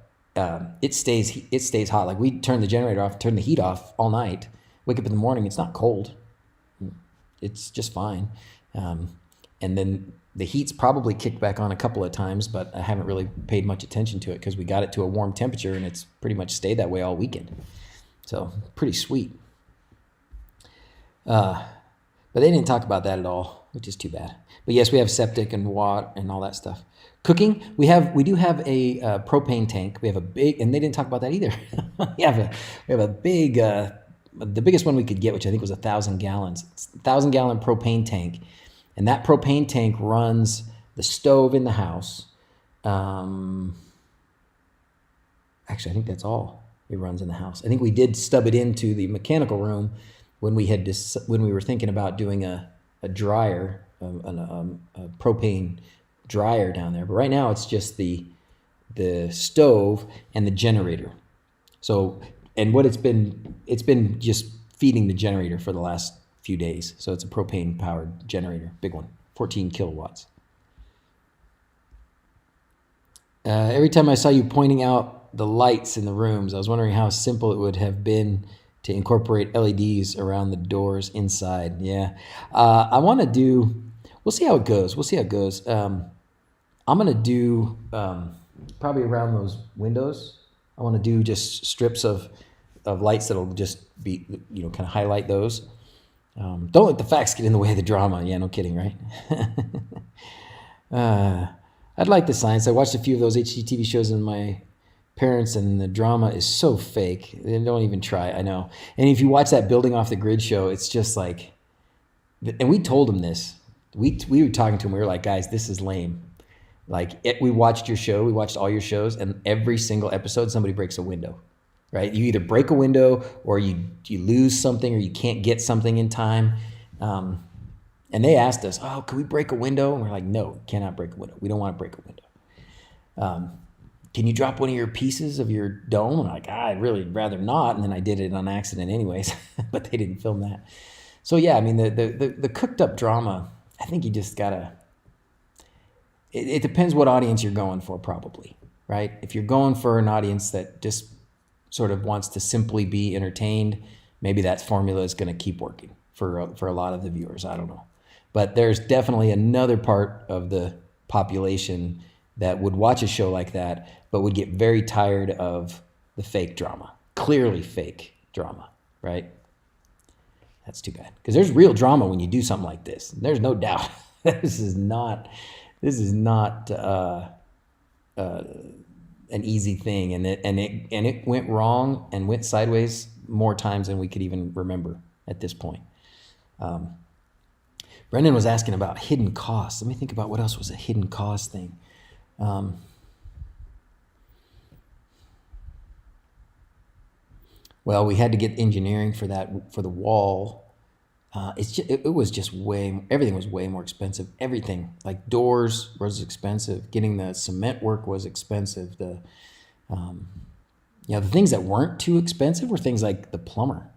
it stays hot. Like we turn the generator off, turn the heat off all night, wake up in the morning, it's not cold. It's just fine. And then the heat's probably kicked back on a couple of times, but I haven't really paid much attention to it because we got it to a warm temperature, and it's pretty much stayed that way all weekend. So pretty sweet. But they didn't talk about that at all, which is too bad. But yes, we have septic and water and all that stuff. Cooking, we do have a propane tank. We have a big, and they didn't talk about that either. we have a big, the biggest one we could get, which I think was 1,000 gallons. It's a 1,000-gallon propane tank, and that propane tank runs the stove in the house. Actually, I think that's all it runs in the house. I think we did stub it into the mechanical room when we were thinking about doing a dryer, a propane dryer down there. But right now it's just the stove and the generator. So, and what it's been just feeding the generator for the last few days. So it's a propane powered generator, big one, 14 kilowatts. Every time I saw you pointing out the lights in the rooms, I was wondering how simple it would have been to incorporate LEDs around the doors inside. Yeah. We'll see how it goes. I'm going to do probably around those windows. I want to do just strips of lights that'll just be, kind of highlight those. Don't let the facts get in the way of the drama. Yeah, no kidding, right? I'd like the science. I watched a few of those HGTV shows in my parents, and the drama is so fake. They don't even try. I know. And if you watch that Building Off the Grid show, it's just like, and we told him this. We were talking to him. We were like, guys, this is lame. Like, we watched your show. We watched all your shows, and every single episode, somebody breaks a window, right? You either break a window, or you lose something, or you can't get something in time. And they asked us, oh, can we break a window? And we're like, no, cannot break a window. We don't want to break a window. Can you drop one of your pieces of your dome? And I'm like, I'd really rather not. And then I did it on accident anyways, but they didn't film that. So yeah, I mean, the cooked up drama, I think you just gotta, it depends what audience you're going for, probably, right? If you're going for an audience that just sort of wants to simply be entertained, maybe that formula is gonna keep working for a lot of the viewers. I don't know. But there's definitely another part of the population that would watch a show like that, but would get very tired of the fake drama, clearly fake drama, right? That's too bad, because there's real drama when you do something like this. There's no doubt. This is not an easy thing, and it went wrong and went sideways more times than we could even remember at this point. Brendan was asking about hidden costs. Let me think about what else was a hidden cost thing. Well, we had to get engineering for that, for the wall. It was just everything was way more expensive. Everything, like doors was expensive. Getting the cement work was expensive. The things that weren't too expensive were things like the plumber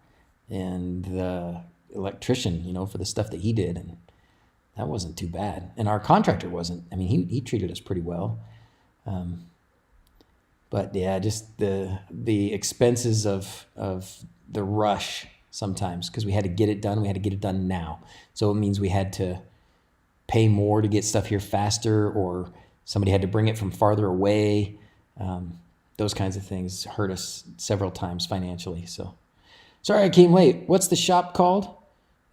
and the electrician, for the stuff that he did. And that wasn't too bad. And our contractor wasn't. I mean, he treated us pretty well. But yeah, just the expenses of the rush sometimes, because we had to get it done. We had to get it done now. So it means we had to pay more to get stuff here faster, or somebody had to bring it from farther away. Those kinds of things hurt us several times financially. So sorry I came late. What's the shop called?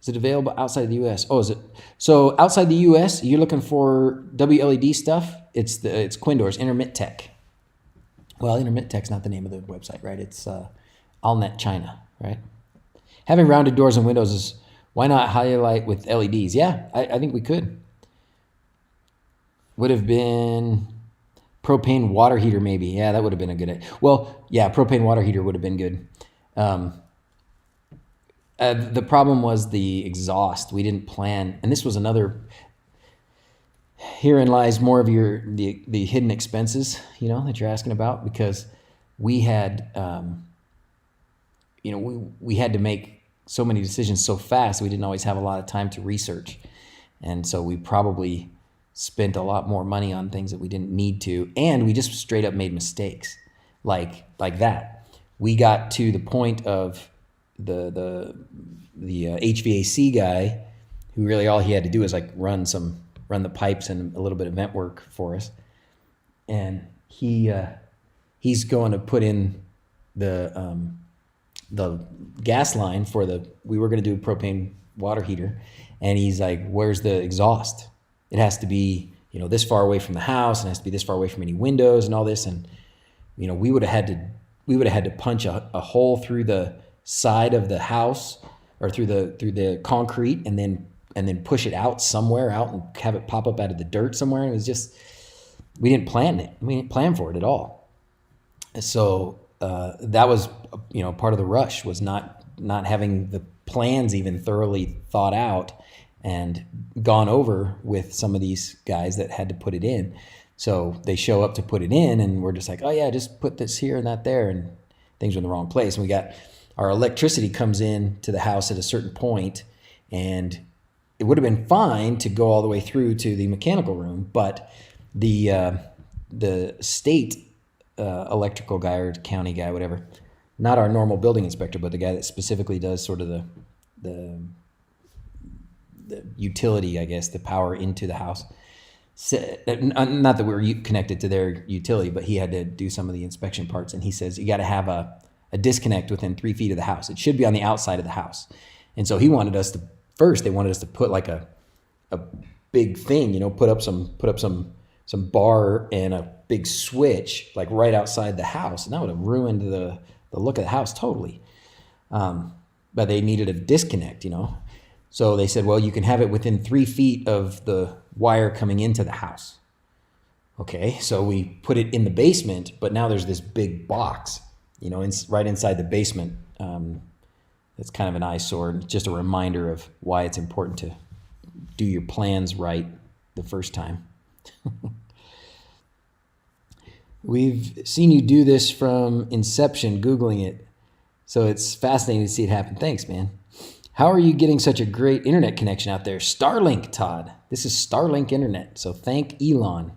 Is it available outside the U.S.? Oh, is it? So outside the U.S., you're looking for WLED stuff? It's Quindor's, Intermit Tech. Well, Intermit Tech's not the name of the website, right? It's Allnet China, right? Having rounded doors and windows is, why not highlight with LEDs? Yeah, I think we could. Would have been propane water heater maybe. Yeah, that would have been a good idea. Well, yeah, propane water heater would have been good. The problem was the exhaust. We didn't plan, and this was another. Herein lies more of the hidden expenses, that you're asking about, because we had, we had to make so many decisions so fast. We didn't always have a lot of time to research, and so we probably spent a lot more money on things that we didn't need to, and we just straight up made mistakes, like that. We got to the point of the HVAC guy, who really all he had to do was like run the pipes and a little bit of vent work for us, and he's going to put in the gas line we were going to do a propane water heater, and he's like, where's the exhaust? It has to be this far away from the house, and it has to be this far away from any windows and all this, and we would have had to punch a hole through the side of the house, or through the concrete, and then push it out somewhere and have it pop up out of the dirt somewhere. And it was just, we didn't plan it. We didn't plan for it at all. So that was, part of the rush, was not having the plans even thoroughly thought out and gone over with some of these guys that had to put it in. So they show up to put it in, and we're just like, oh yeah, just put this here and that there, and things were in the wrong place. And we got, our electricity comes in to the house at a certain point, and it would have been fine to go all the way through to the mechanical room, but the state electrical guy, or county guy, whatever, not our normal building inspector, but the guy that specifically does sort of the utility, I guess, the power into the house. Not that we were connected to their utility, but he had to do some of the inspection parts, and he says you got to have a disconnect within 3 feet of the house. It should be on the outside of the house. And so they wanted us to put like a big thing, put up some bar and a big switch like right outside the house, and that would have ruined the look of the house totally. But they needed a disconnect, So they said, well, you can have it within 3 feet of the wire coming into the house. Okay, so we put it in the basement, but now there's this big box, right inside the basement. It's kind of an eyesore, just a reminder of why it's important to do your plans right the first time. We've seen you do this from inception, Googling it. So it's fascinating to see it happen. Thanks, man. How are you getting such a great internet connection out there? Starlink, Todd. This is Starlink internet. So thank Elon.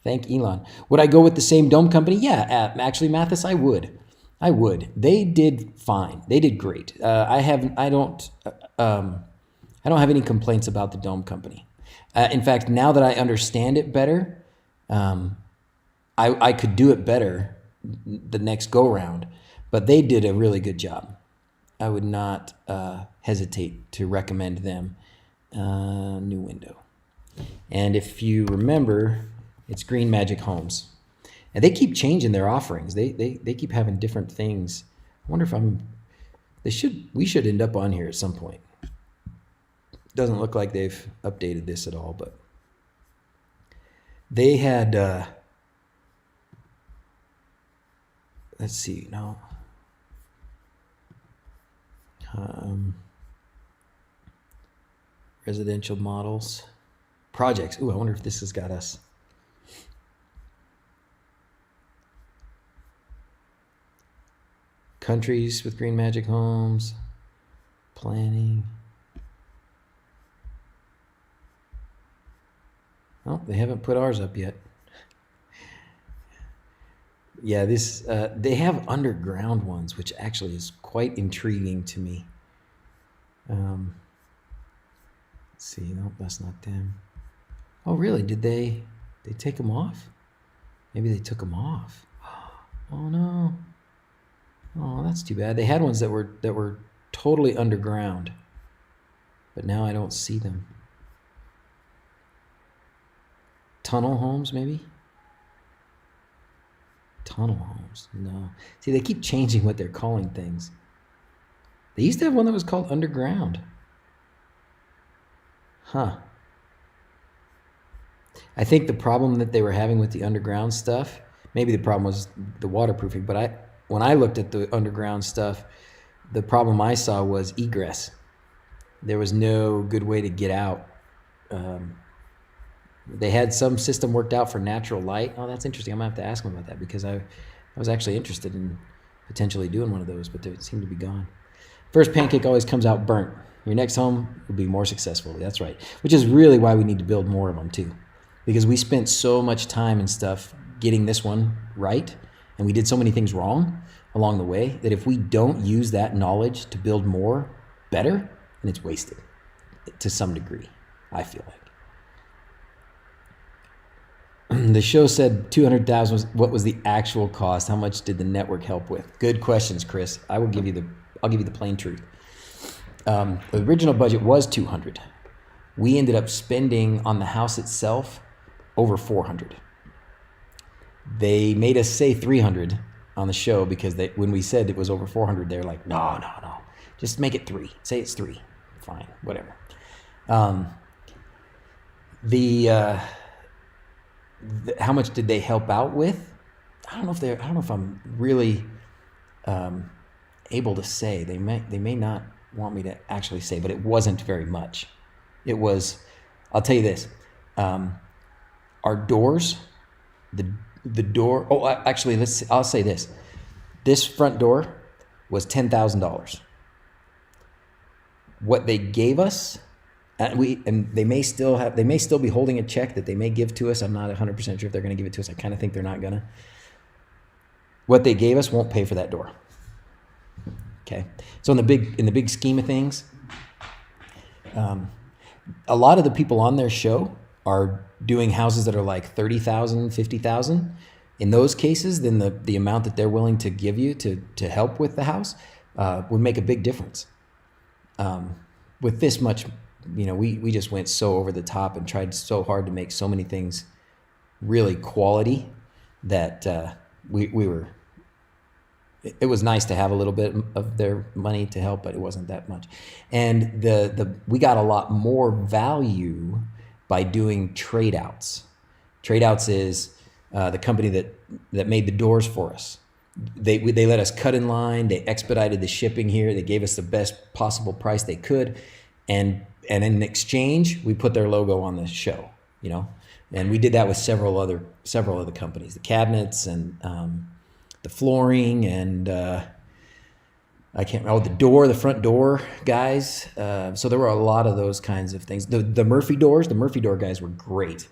Thank Elon. Would I go with the same dome company? Yeah, actually, Mathis, I would. They did fine. They did great. I don't have any complaints about the dome company. In fact, now that I understand it better, I could do it better the next go round. But they did a really good job. I would not hesitate to recommend them. New window. And if you remember, it's Green Magic Homes. And they keep changing their offerings. They keep having different things. I wonder if we should end up on here at some point. Doesn't look like they've updated this at all, but they had, let's see, no. Residential models, projects. Ooh, I wonder if this has got us. Countries with Green Magic Homes, planning. Oh, they haven't put ours up yet. Yeah, they have underground ones, which actually is quite intriguing to me. Let's see, no, that's not them. Oh, really? Did they take them off? Maybe they took them off. Oh no. Oh, that's too bad. They had ones that were totally underground, but now I don't see them. Tunnel homes, maybe? Tunnel homes. No. See, they keep changing what they're calling things. They used to have one that was called underground. Huh. I think the problem that they were having with the underground stuff, maybe the problem was the waterproofing, but when I looked at the underground stuff, the problem I saw was egress. There was no good way to get out. They had some system worked out for natural light. Oh, that's interesting. I'm going to have to ask them about that because I was actually interested in potentially doing one of those, but they seem to be gone. First pancake always comes out burnt. Your next home will be more successful. That's right. Which is really why we need to build more of them too. Because we spent so much time and stuff getting this one right, and we did so many things wrong along the way that if we don't use that knowledge to build more better, then it's wasted to some degree, I feel like. The show said 200,000 was what was the actual cost? How much did the network help with? Good questions, Chris. I'll give you the plain truth. The original budget was 200. We ended up spending on the house itself over 400. They made us say 300 on the show because when we said it was over 400, they're like, no, just make it 3. Say it's 3. Fine, whatever. How much did they help out with? I don't know if I'm really able to say. They may not want me to actually say, but it wasn't very much. It was, I'll tell you this, our doors, the door, actually, I'll say this. This front door was $10,000. What they gave us, and they may still be holding a check that they may give to us. I'm not 100% sure if they're going to give it to us. I kind of think they're not going to. What they gave us won't pay for that door. Okay. So in the big scheme of things, a lot of the people on their show are doing houses that are like 30,000, 50,000. In those cases, then the amount that they're willing to give you to help with the house would make a big difference. With this much we just went so over the top and tried so hard to make so many things really quality that we were. It was nice to have a little bit of their money to help, but it wasn't that much. And we got a lot more value by doing trade outs. Trade outs is the company that made the doors for us. They let us cut in line. They expedited the shipping here. They gave us the best possible price they could, and in exchange, we put their logo on the show. And we did that with several other companies, the cabinets and the flooring and the front door guys. So there were a lot of those kinds of things. The Murphy door guys were great.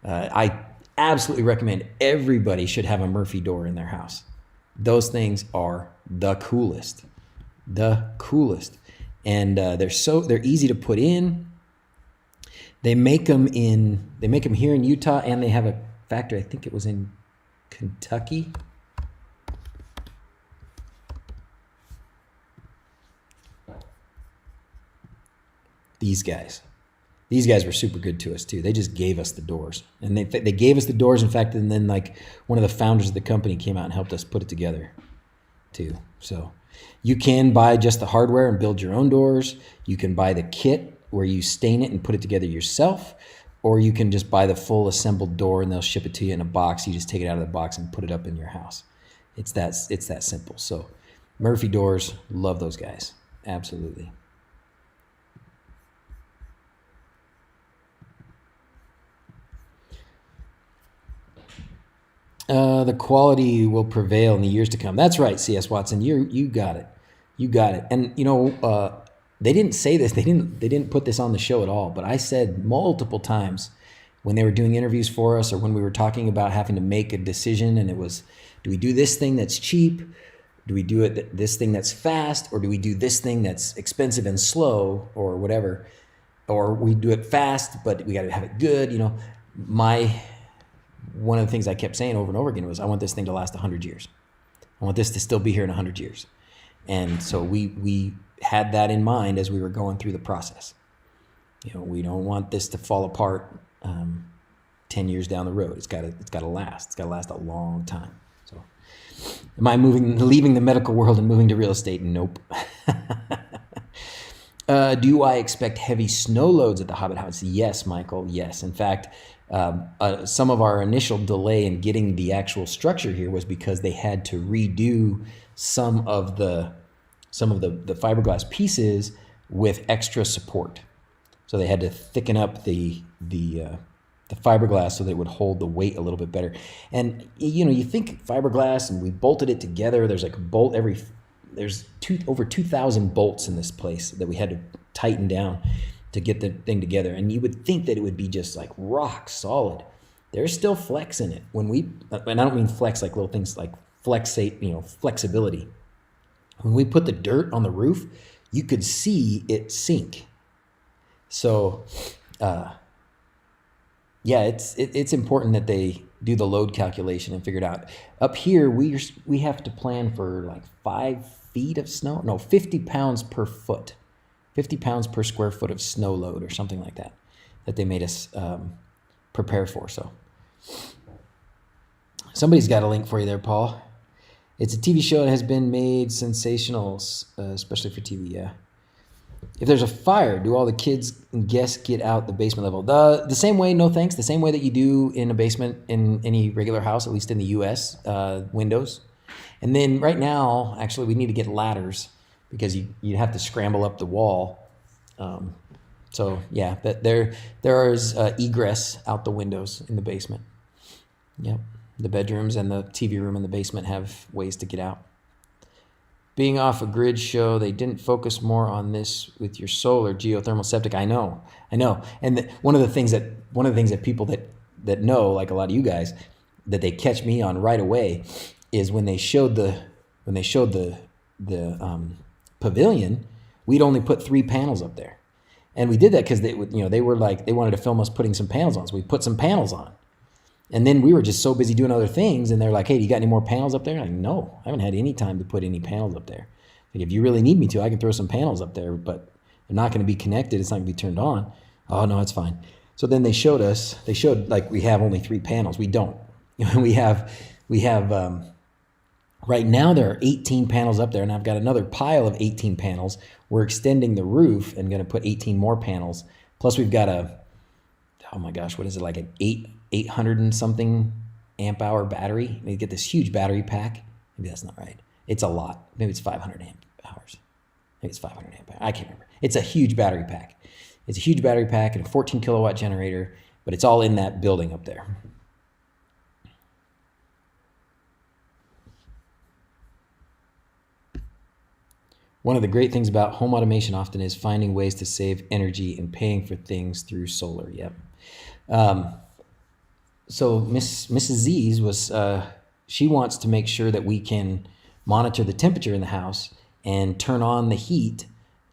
I absolutely recommend everybody should have a Murphy door in their house. Those things are the coolest, and they're easy to put in. They make them here in Utah, and they have a factory. I think it was in Kentucky. These guys were super good to us too. They just gave us the doors, and they gave us the doors. In fact, and then like one of the founders of the company came out and helped us put it together too. So you can buy just the hardware and build your own doors. You can buy the kit where you stain it and put it together yourself, or you can just buy the full assembled door and they'll ship it to you in a box. You just take it out of the box and put it up in your house. It's that simple. So Murphy Doors, love those guys. Absolutely. The quality will prevail in the years to come. That's right, C.S. Watson. You got it. And they didn't say this. They didn't put this on the show at all. But I said multiple times when they were doing interviews for us, or when we were talking about having to make a decision, and it was, do we do this thing that's cheap? Do we do this thing that's fast? Or do we do this thing that's expensive and slow, or whatever? Or we do it fast, but we got to have it good. One of the things I kept saying over and over again was, I want this thing to last 100 years. I want this to still be here in 100 years. And so we had that in mind as we were going through the process. We don't want this to fall apart 10 years down the road. It's got to last. It's got to last a long time. So am I leaving the medical world and moving to real estate? Nope. Do I expect heavy snow loads at the Hobbit House? Yes, Michael. Yes. In fact, some of our initial delay in getting the actual structure here was because they had to redo some of the fiberglass pieces with extra support. So they had to thicken up the fiberglass so that it would hold the weight a little bit better. And you think fiberglass, and we bolted it together. There's like a bolt there's over 2,000 bolts in this place that we had to tighten down to get the thing together. And you would think that it would be just like rock solid. There's still flex in it. And I don't mean flex like little things like flexibility. When we put the dirt on the roof, you could see it sink. So, it's important that they do the load calculation and figure it out. Up here, we have to plan for like 5 feet of snow. No, 50 pounds per foot. 50 pounds per square foot of snow load, or something like that they made us prepare for. So somebody's got a link for you there, Paul. It's a TV show that has been made sensational, especially for TV, yeah. If there's a fire, do all the kids and guests get out the basement level? The same way, no thanks, the same way that you do in a basement in any regular house, at least in the U.S., windows. And then right now, actually, we need to get ladders, because you have to scramble up the wall. So yeah, but there is egress out the windows in the basement. Yep, the bedrooms and the TV room in the basement have ways to get out. Being off a grid show, they didn't focus more on this with your solar geothermal septic. I know. And one of the things that people that know, like a lot of you guys, that they catch me on right away is when they showed the pavilion, we'd only put 3 panels up there. And we did that because they wanted to film us putting some panels on. So we put some panels on. And then we were just so busy doing other things, and they're like, hey, do you got any more panels up there? I'm like, no, I haven't had any time to put any panels up there. Like, if you really need me to, I can throw some panels up there, but they're not going to be connected. It's not going to be turned on. Oh, no, it's fine. So then they showed like we have only 3 panels. We don't. we have right now there are 18 panels up there, and I've got another pile of 18 panels. We're extending the roof and going to put 18 more panels. Plus we've got oh my gosh, what is it, like an 800 and something amp hour battery? We get this huge battery pack. Maybe that's not right. It's a lot. Maybe it's 500 amp hours. Maybe it's 500 amp hours. I can't remember. It's a huge battery pack. It's a huge battery pack and a 14 kilowatt generator, but it's all in that building up there. One of the great things about home automation often is finding ways to save energy and paying for things through solar. Yep. So Mrs. Z's was, she wants to make sure that we can monitor the temperature in the house and turn on the heat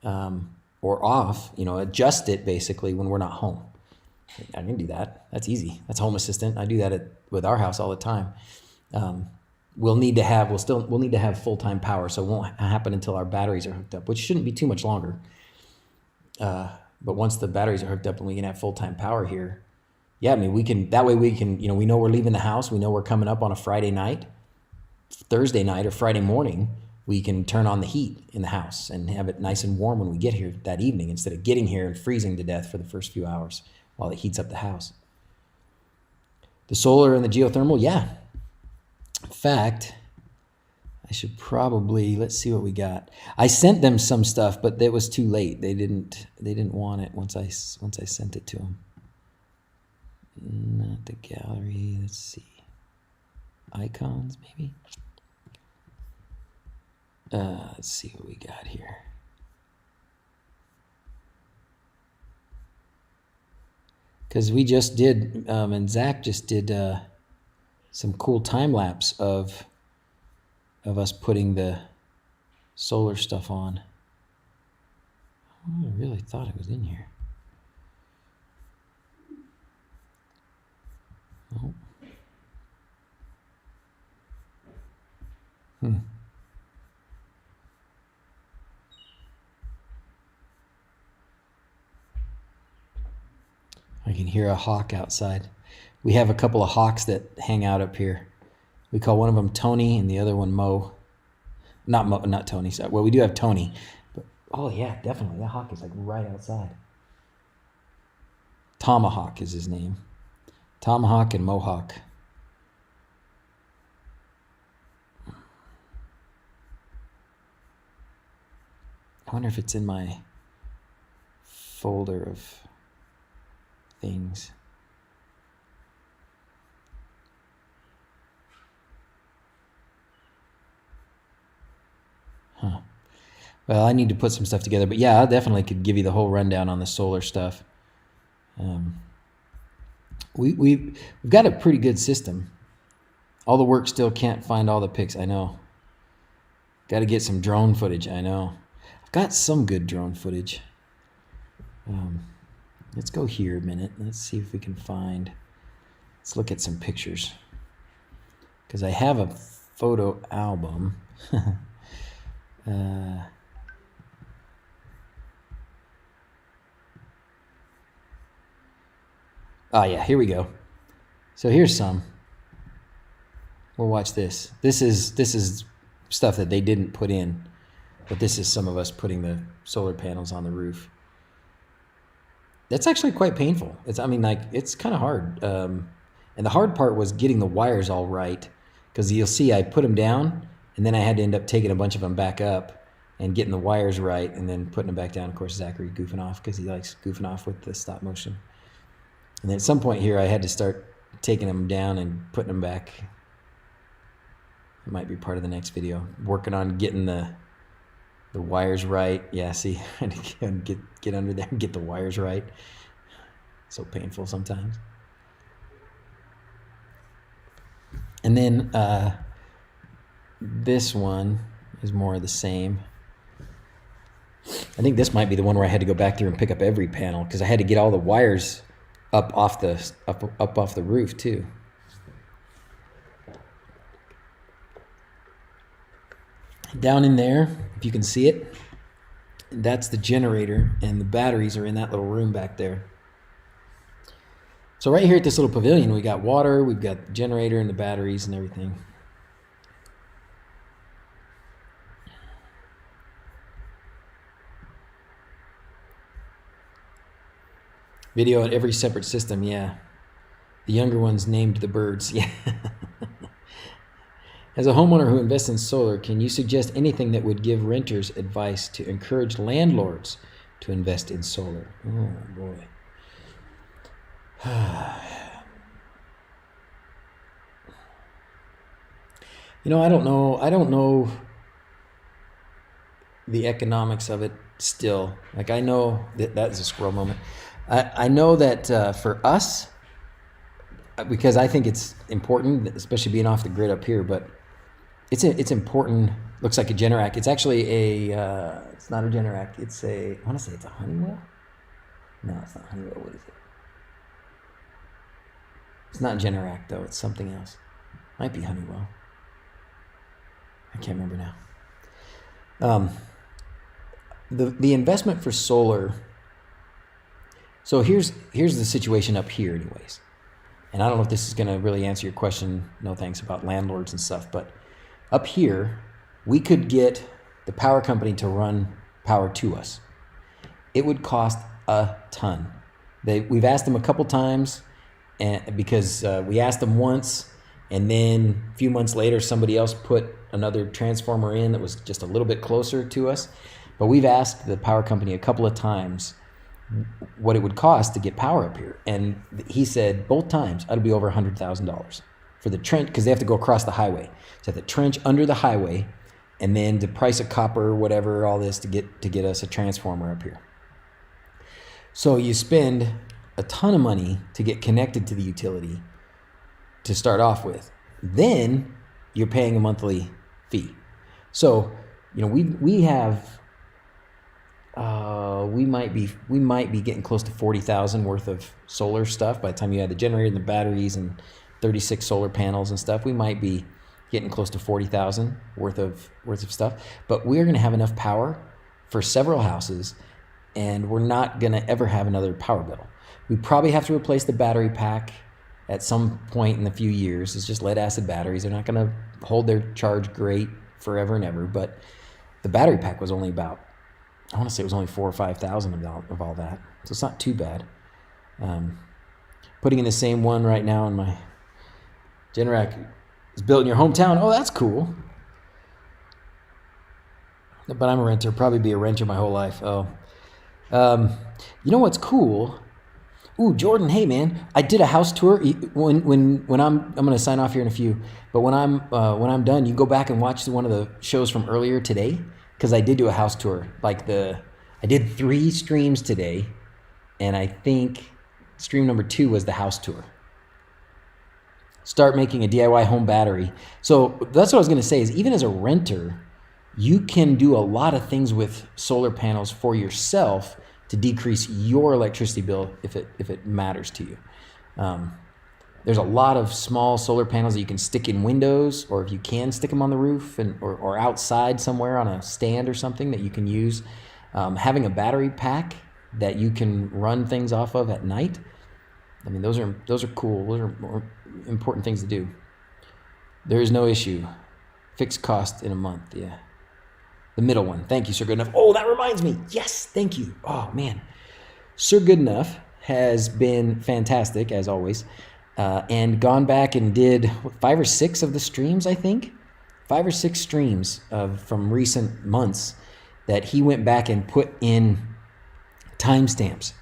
or off, adjust it basically when we're not home. I can do that. That's easy. That's Home Assistant. I do that with our house all the time. We'll need to have full-time power, so it won't happen until our batteries are hooked up, which shouldn't be too much longer. But once the batteries are hooked up and we can have full-time power here, yeah, I mean, we know we're leaving the house, we know we're coming up on a Friday night, Thursday night, or Friday morning, we can turn on the heat in the house and have it nice and warm when we get here that evening instead of getting here and freezing to death for the first few hours while it heats up the house. The solar and the geothermal, yeah. In fact, I should probably, let's see what we got. I sent them some stuff, but it was too late. They didn't want it once I sent it to them. Not the gallery. Let's see. Icons, maybe. Let's see what we got here. Because we just did, and Zach just did some cool time lapse of us putting the solar stuff on. Oh, I really thought it was in here. Oh. I can hear a hawk outside. We have a couple of hawks that hang out up here. We call one of them Tony and the other one Mo. Not Tony. Well, we do have Tony. But, oh, yeah, definitely. That hawk is like right outside. Tomahawk is his name. Tomahawk and Mohawk. I wonder if it's in my folder of things. Well, I need to put some stuff together, but yeah, I definitely could give you the whole rundown on the solar stuff. We've got a pretty good system. All the work still can't find all the pics. I know. Got to get some drone footage. I know. I've got some good drone footage. Let's go here a minute. Let's see if we can find. Let's look at some pictures. Because I have a photo album. Oh yeah, here we go. So here's some. We'll watch this. This is stuff that they didn't put in, but this is some of us putting the solar panels on the roof. That's actually quite painful. It's kind of hard. And the hard part was getting the wires all right, because you'll see I put them down, and then I had to end up taking a bunch of them back up and getting the wires right, and then putting them back down. Of course, Zachary goofing off because he likes goofing off with the stop motion. And then at some point here, I had to start taking them down and putting them back. It might be part of the next video. Working on getting the wires right. Yeah, see, I had to get under there and get the wires right. So painful sometimes. And then this one is more of the same. I think this might be the one where I had to go back there and pick up every panel, because I had to get all the wires up off the roof too. Down in there, if you can see it, That's the generator, and the batteries are in that little room back there. So right here at this little pavilion, we got water, we've got the generator and the batteries and everything. Video at every separate system, yeah. The younger ones named the birds, yeah. As a homeowner who invests in solar, can you suggest anything that would give renters advice to encourage landlords to invest in solar? Oh, boy. You know, I don't know the economics of it still. Like, I know that's a squirrel moment. I know that for us, because I think it's important, especially being off the grid up here, but it's important. Looks like a Generac. It's actually it's not a Generac. It's I want to say it's a Honeywell. No, it's not Honeywell. What is it? It's not Generac though. It's something else. Might be Honeywell. I can't remember now. The investment for solar. So here's the situation up here, anyways. And I don't know if this is going to really answer your question. No thanks about landlords and stuff, but up here, we could get the power company to run power to us. It would cost a ton. We've asked them a couple times, and because we asked them once, and then a few months later, somebody else put another transformer in that was just a little bit closer to us. But we've asked the power company a couple of times what it would cost to get power up here. And he said both times it'll be over $100,000 for the trench, because they have to go across the highway. So the trench under the highway, and then the price of copper, whatever, all this to get us a transformer up here. So you spend a ton of money to get connected to the utility to start off with. Then you're paying a monthly fee. So, you know, we have we might be getting close to 40,000 worth of solar stuff by the time you add the generator and the batteries and 36 solar panels and stuff. We might be getting close to 40,000 worth of stuff, but we're going to have enough power for several houses, and we're not going to ever have another power bill. We probably have to replace the battery pack at some point in a few years. It's just lead acid batteries. They're not going to hold their charge great forever and ever, but the battery pack was only about, I want to say it was only 4,000 or 5,000 of all that. So it's not too bad. Putting in the same one right now in my Generac is built in your hometown. Oh, that's cool. But I'm a renter. Probably be a renter my whole life. Oh, you know what's cool? Ooh, Jordan. Hey, man, I did a house tour. When I'm gonna sign off here in a few. But when I'm done, you can go back and watch one of the shows from earlier today, because I did do a house tour. I did 3 streams today, and I think stream number 2 was the house tour. Start making a DIY home battery. So that's what I was going to say, is even as a renter, you can do a lot of things with solar panels for yourself to decrease your electricity bill if it matters to you. There's a lot of small solar panels that you can stick in windows, or if you can stick them on the roof or outside somewhere on a stand or something that you can use. Having a battery pack that you can run things off of at night. I mean, those are cool. Those are more important things to do. There is no issue. Fixed cost in a month, yeah. The middle one. Thank you, Sir Goodenough. Oh, that reminds me. Yes, thank you. Oh, man. Sir Goodenough has been fantastic, as always, and gone back and did 5 or 6 of the streams, I think. 5 or 6 streams from recent months that he went back and put in timestamps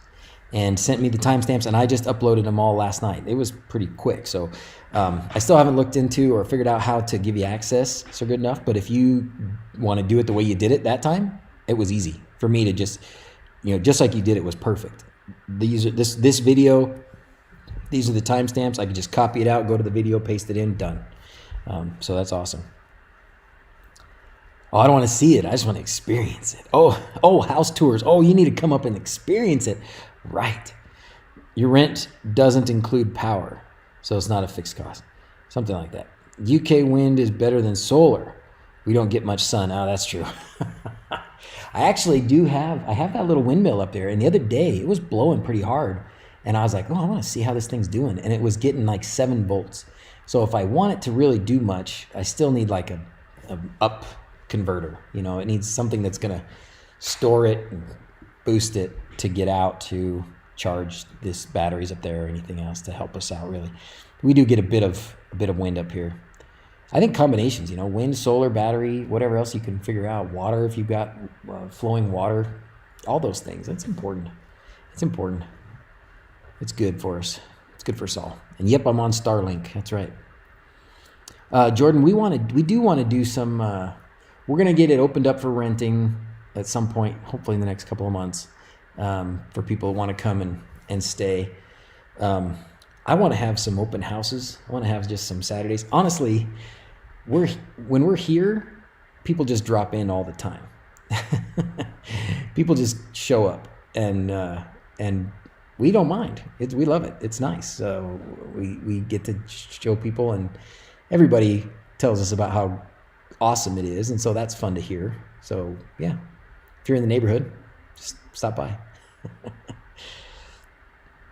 and sent me the timestamps, and I just uploaded them all last night. It was pretty quick, so I still haven't looked into or figured out how to give you access, Sir Goodenough, but if you want to do it the way you did it that time, it was easy for me to just like you did it was perfect. This video, these are the timestamps. I could just copy it out, go to the video, paste it in, done. So that's awesome. Oh, I don't want to see it. I just want to experience it. Oh, house tours. Oh, you need to come up and experience it. Right. Your rent doesn't include power, so it's not a fixed cost. Something like that. UK wind is better than solar. We don't get much sun. Oh, that's true. I actually I have that little windmill up there. And the other day it was blowing pretty hard. And I was like, oh, I want to see how this thing's doing. And it was getting like 7 volts. So if I want it to really do much, I still need like a up converter. You know, it needs something that's going to store it and boost it to get out to charge this batteries up there or anything else to help us out. Really, we do get a bit of wind up here. I think combinations, you know, wind, solar, battery, whatever else you can figure out. Water, if you've got flowing water, all those things. That's important. It's important. It's good for us. It's good for us all. And yep, I'm on Starlink. That's right. Jordan, we do want to do some. We're gonna get it opened up for renting at some point, hopefully in the next couple of months, for people who want to come and stay. I want to have some open houses. I want to have just some Saturdays. Honestly, when we're here, people just drop in all the time. People just show up, and we don't mind. We love it. It's nice. So we get to show people, and everybody tells us about how awesome it is, and so that's fun to hear. So yeah, if you're in the neighborhood, just stop by.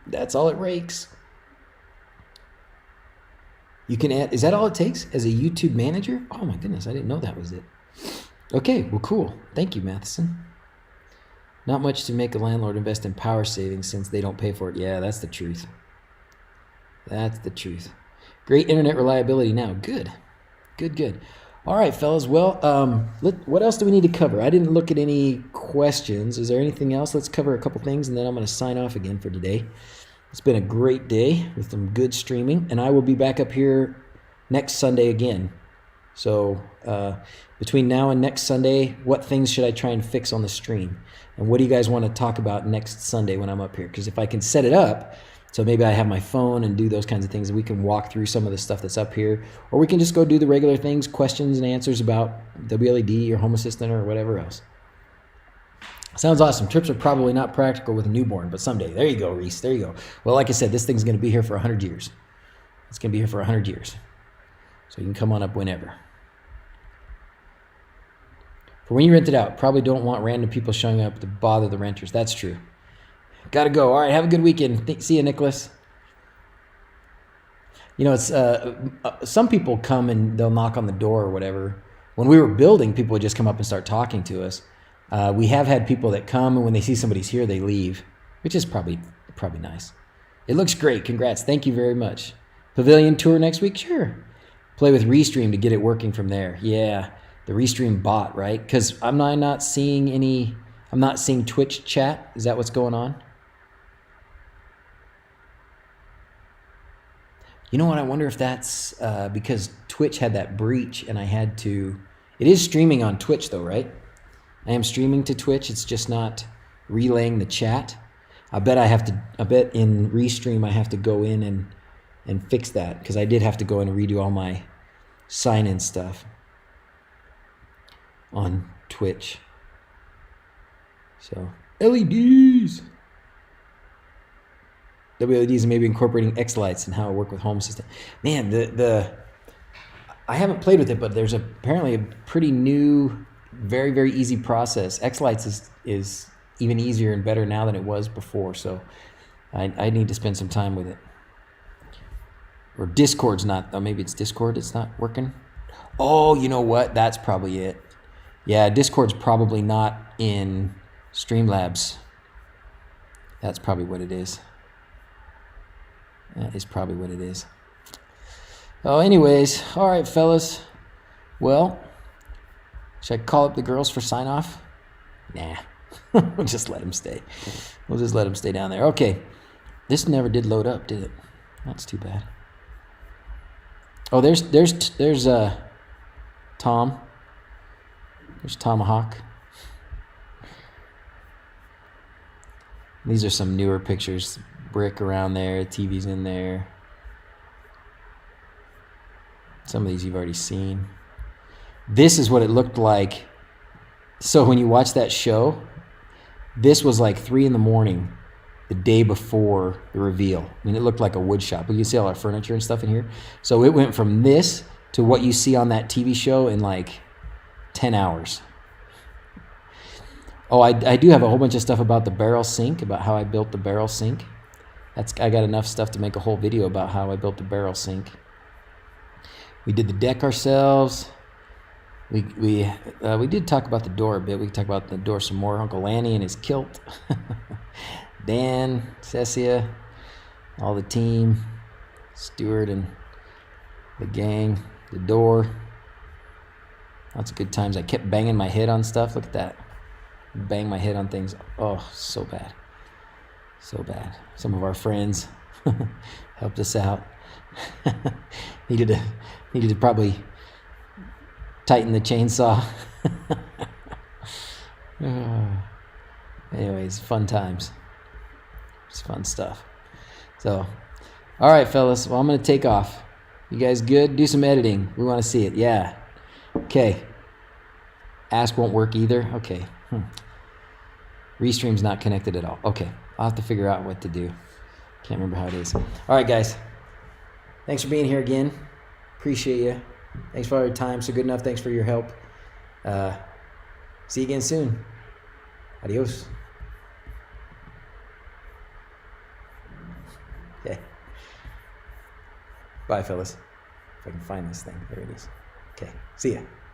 That's all it rakes. You can add, is that all it takes as a YouTube manager? Oh my goodness, I didn't know that was it. Okay, well, cool. Thank you, Matheson. Not much to make a landlord invest in power savings since they don't pay for it. Yeah, that's the truth. That's the truth. Great internet reliability now. Good. Good, good. All right, fellas. Well, what else do we need to cover? I didn't look at any questions. Is there anything else? Let's cover a couple things, and then I'm going to sign off again for today. It's been a great day with some good streaming, and I will be back up here next Sunday again. So between now and next Sunday, what things should I try and fix on the stream? And what do you guys want to talk about next Sunday when I'm up here? Because if I can set it up, so maybe I have my phone and do those kinds of things, and we can walk through some of the stuff that's up here. Or we can just go do the regular things, questions and answers about WLED or Home Assistant or whatever else. Sounds awesome. Trips are probably not practical with a newborn, but someday. There you go, Reese. There you go. Well, like I said, this thing's going to be here for 100 years. It's going to be here for 100 years. So you can come on up whenever. For when you rent it out, probably don't want random people showing up to bother the renters. That's true. Gotta go. All right, have a good weekend. See you, Nicholas. You know, it's some people come and they'll knock on the door or whatever. When we were building, people would just come up and start talking to us. We have had people that come, and when they see somebody's here, they leave, which is probably nice. It looks great. Congrats. Thank you very much. Pavilion tour next week? Sure. Play with Restream to get it working from there. Yeah, the Restream bot, right? Because I'm not seeing Twitch chat. Is that what's going on? You know what? I wonder if that's because Twitch had that breach, and I had to. It is streaming on Twitch, though, right? I am streaming to Twitch. It's just not relaying the chat. I bet in Restream I have to go in and fix that, because I did have to go in and redo all my sign-in stuff on Twitch. So LEDs. WLEDs and maybe incorporating X-Lights and how it work with Home Assistant. Man, I haven't played with it, but there's apparently a pretty new, very, very easy process. X-Lights is even easier and better now than it was before, so I need to spend some time with it. Or Discord's not, oh, maybe it's Discord it's not working. Oh, you know what? That's probably it. Yeah, Discord's probably not in Streamlabs. That's probably what it is. That is probably what it is. Oh, anyways, all right, fellas. Well, should I call up the girls for sign-off? Nah. We'll just let them stay. We'll just let them stay down there. Okay. This never did load up, did it? That's too bad. Oh, there's Tom. There's Tomahawk. These are some newer pictures. Brick around there, TV's in there. Some of these you've already seen. This is what it looked like. So when you watch that show, this was like 3 a.m, the day before the reveal. I mean, it looked like a wood shop. You can see all our furniture and stuff in here. So it went from this to what you see on that TV show in like 10 hours. Oh, I do have a whole bunch of stuff about the barrel sink, about how I built the barrel sink. I got enough stuff to make a whole video about how I built the barrel sink. We did the deck ourselves. We did talk about the door a bit. We could talk about the door some more. Uncle Lanny and his kilt. Dan, Cecia, all the team, Stuart and the gang, the door. Lots of good times. I kept banging my head on stuff. Look at that. Bang my head on things. Oh, so bad. So bad. Some of our friends helped us out. needed to probably tighten the chainsaw. Anyways, fun times. It's fun stuff. So, all right, fellas. Well, I'm going to take off. You guys good? Do some editing. We want to see it. Yeah. Okay. Ask won't work either. Okay. Restream's not connected at all. Okay. I'll have to figure out what to do. Can't remember how it is. All right, guys. Thanks for being here again. Appreciate you. Thanks for all your time. So good enough. Thanks for your help. See you again soon. Adios. Okay. Bye, fellas. If I can find this thing. There it is. Okay. See ya.